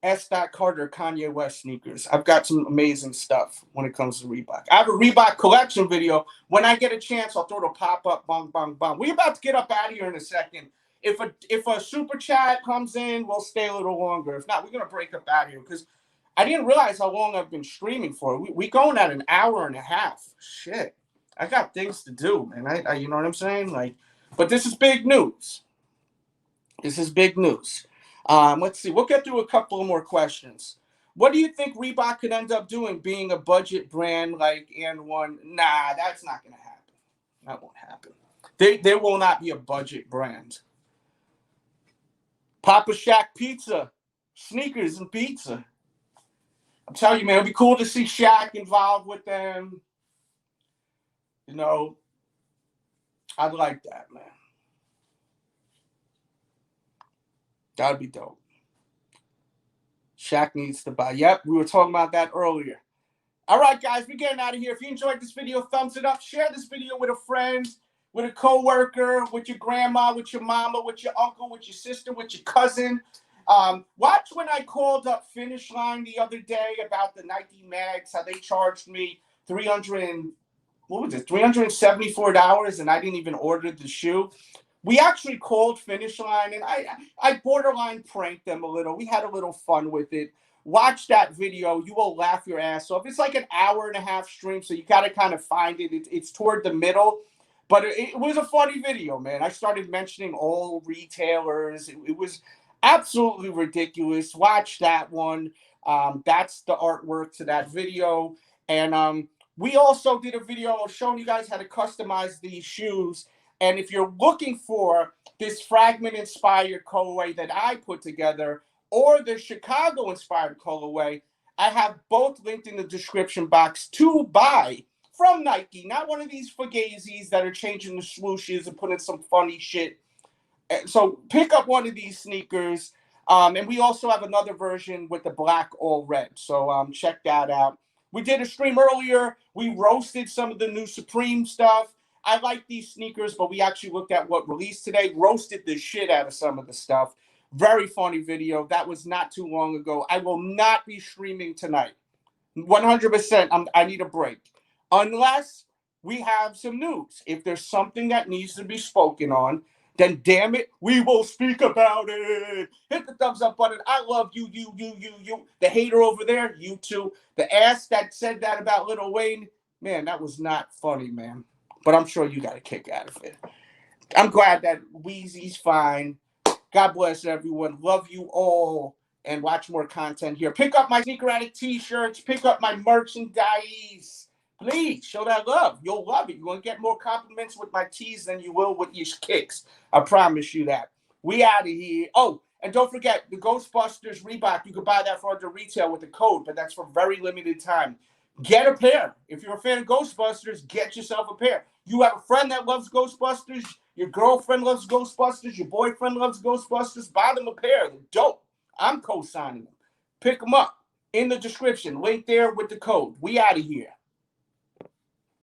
S. Carter Kanye West sneakers. I've got some amazing stuff when it comes to Reebok. I have a Reebok collection video. When I get a chance, I'll throw the pop-up, bong, bong, bong. We're about to get up out of here in a second. If a super chat comes in, we'll stay a little longer. If not, we're going to break up out of here because I didn't realize how long I've been streaming for. We going at an hour and a half. Shit. I got things to do, man. I you know what I'm saying? But this is big news. This is big news. Let's see. We'll get through a couple of more questions. What do you think Reebok could end up doing, being a budget brand like And1? Nah, that's not going to happen. That won't happen. They will not be a budget brand. Papa Shack Pizza, sneakers and pizza. I'm telling you, man, it'd be cool to see Shaq involved with them. I'd like that, man. That'd be dope. Shaq needs to buy. Yep, we were talking about that earlier. All right, guys, we're getting out of here. If you enjoyed this video, thumbs it up. Share this video with a friend, with a coworker, with your grandma, with your mama, with your uncle, with your sister, with your cousin. Watch when I called up Finish Line the other day about the Nike mags, how they charged me $374, and I didn't even order the shoe. We actually called Finish Line, and I borderline pranked them a little. We had a little fun with it. Watch that video. You will laugh your ass off. It's like an hour and a half stream, so you got to kind of find it. It's toward the middle, but it was a funny video, man. I started mentioning all retailers. It was absolutely ridiculous. Watch that one. That's the artwork to that video. And we also did a video showing you guys how to customize these shoes. And if you're looking for this fragment-inspired colorway that I put together or the Chicago-inspired colorway, I have both linked in the description box to buy from Nike. Not one of these fugazis that are changing the swooshes and putting some funny shit. So pick up one of these sneakers. And we also have another version with the black all red. So check that out. We did a stream earlier. We roasted some of the new Supreme stuff. I like these sneakers, but we actually looked at what released today, roasted the shit out of some of the stuff. Very funny video. That was not too long ago. I will not be streaming tonight. 100%. I need a break. Unless we have some news. If there's something that needs to be spoken on, then damn it, we will speak about it. Hit the thumbs up button. I love you. The hater over there, you too. The ass that said that about Lil Wayne, man, that was not funny, man. But I'm sure you got a kick out of it. I'm glad that Weezy's fine. God bless everyone. Love you all. And watch more content here. Pick up my Sneaker Addict t-shirts. Pick up my merchandise. Please, show that love. You'll love it. You're going to get more compliments with my tees than you will with your kicks. I promise you that. We out of here. Oh, And don't forget, the Ghostbusters Reebok, you can buy that for under retail with the code, but that's for very limited time. Get a pair. If you're a fan of Ghostbusters, get yourself a pair. You have a friend that loves Ghostbusters, your girlfriend loves Ghostbusters, your boyfriend loves Ghostbusters, buy them a pair. They're dope. I'm co-signing them. Pick them up in the description. Link there with the code. We out of here.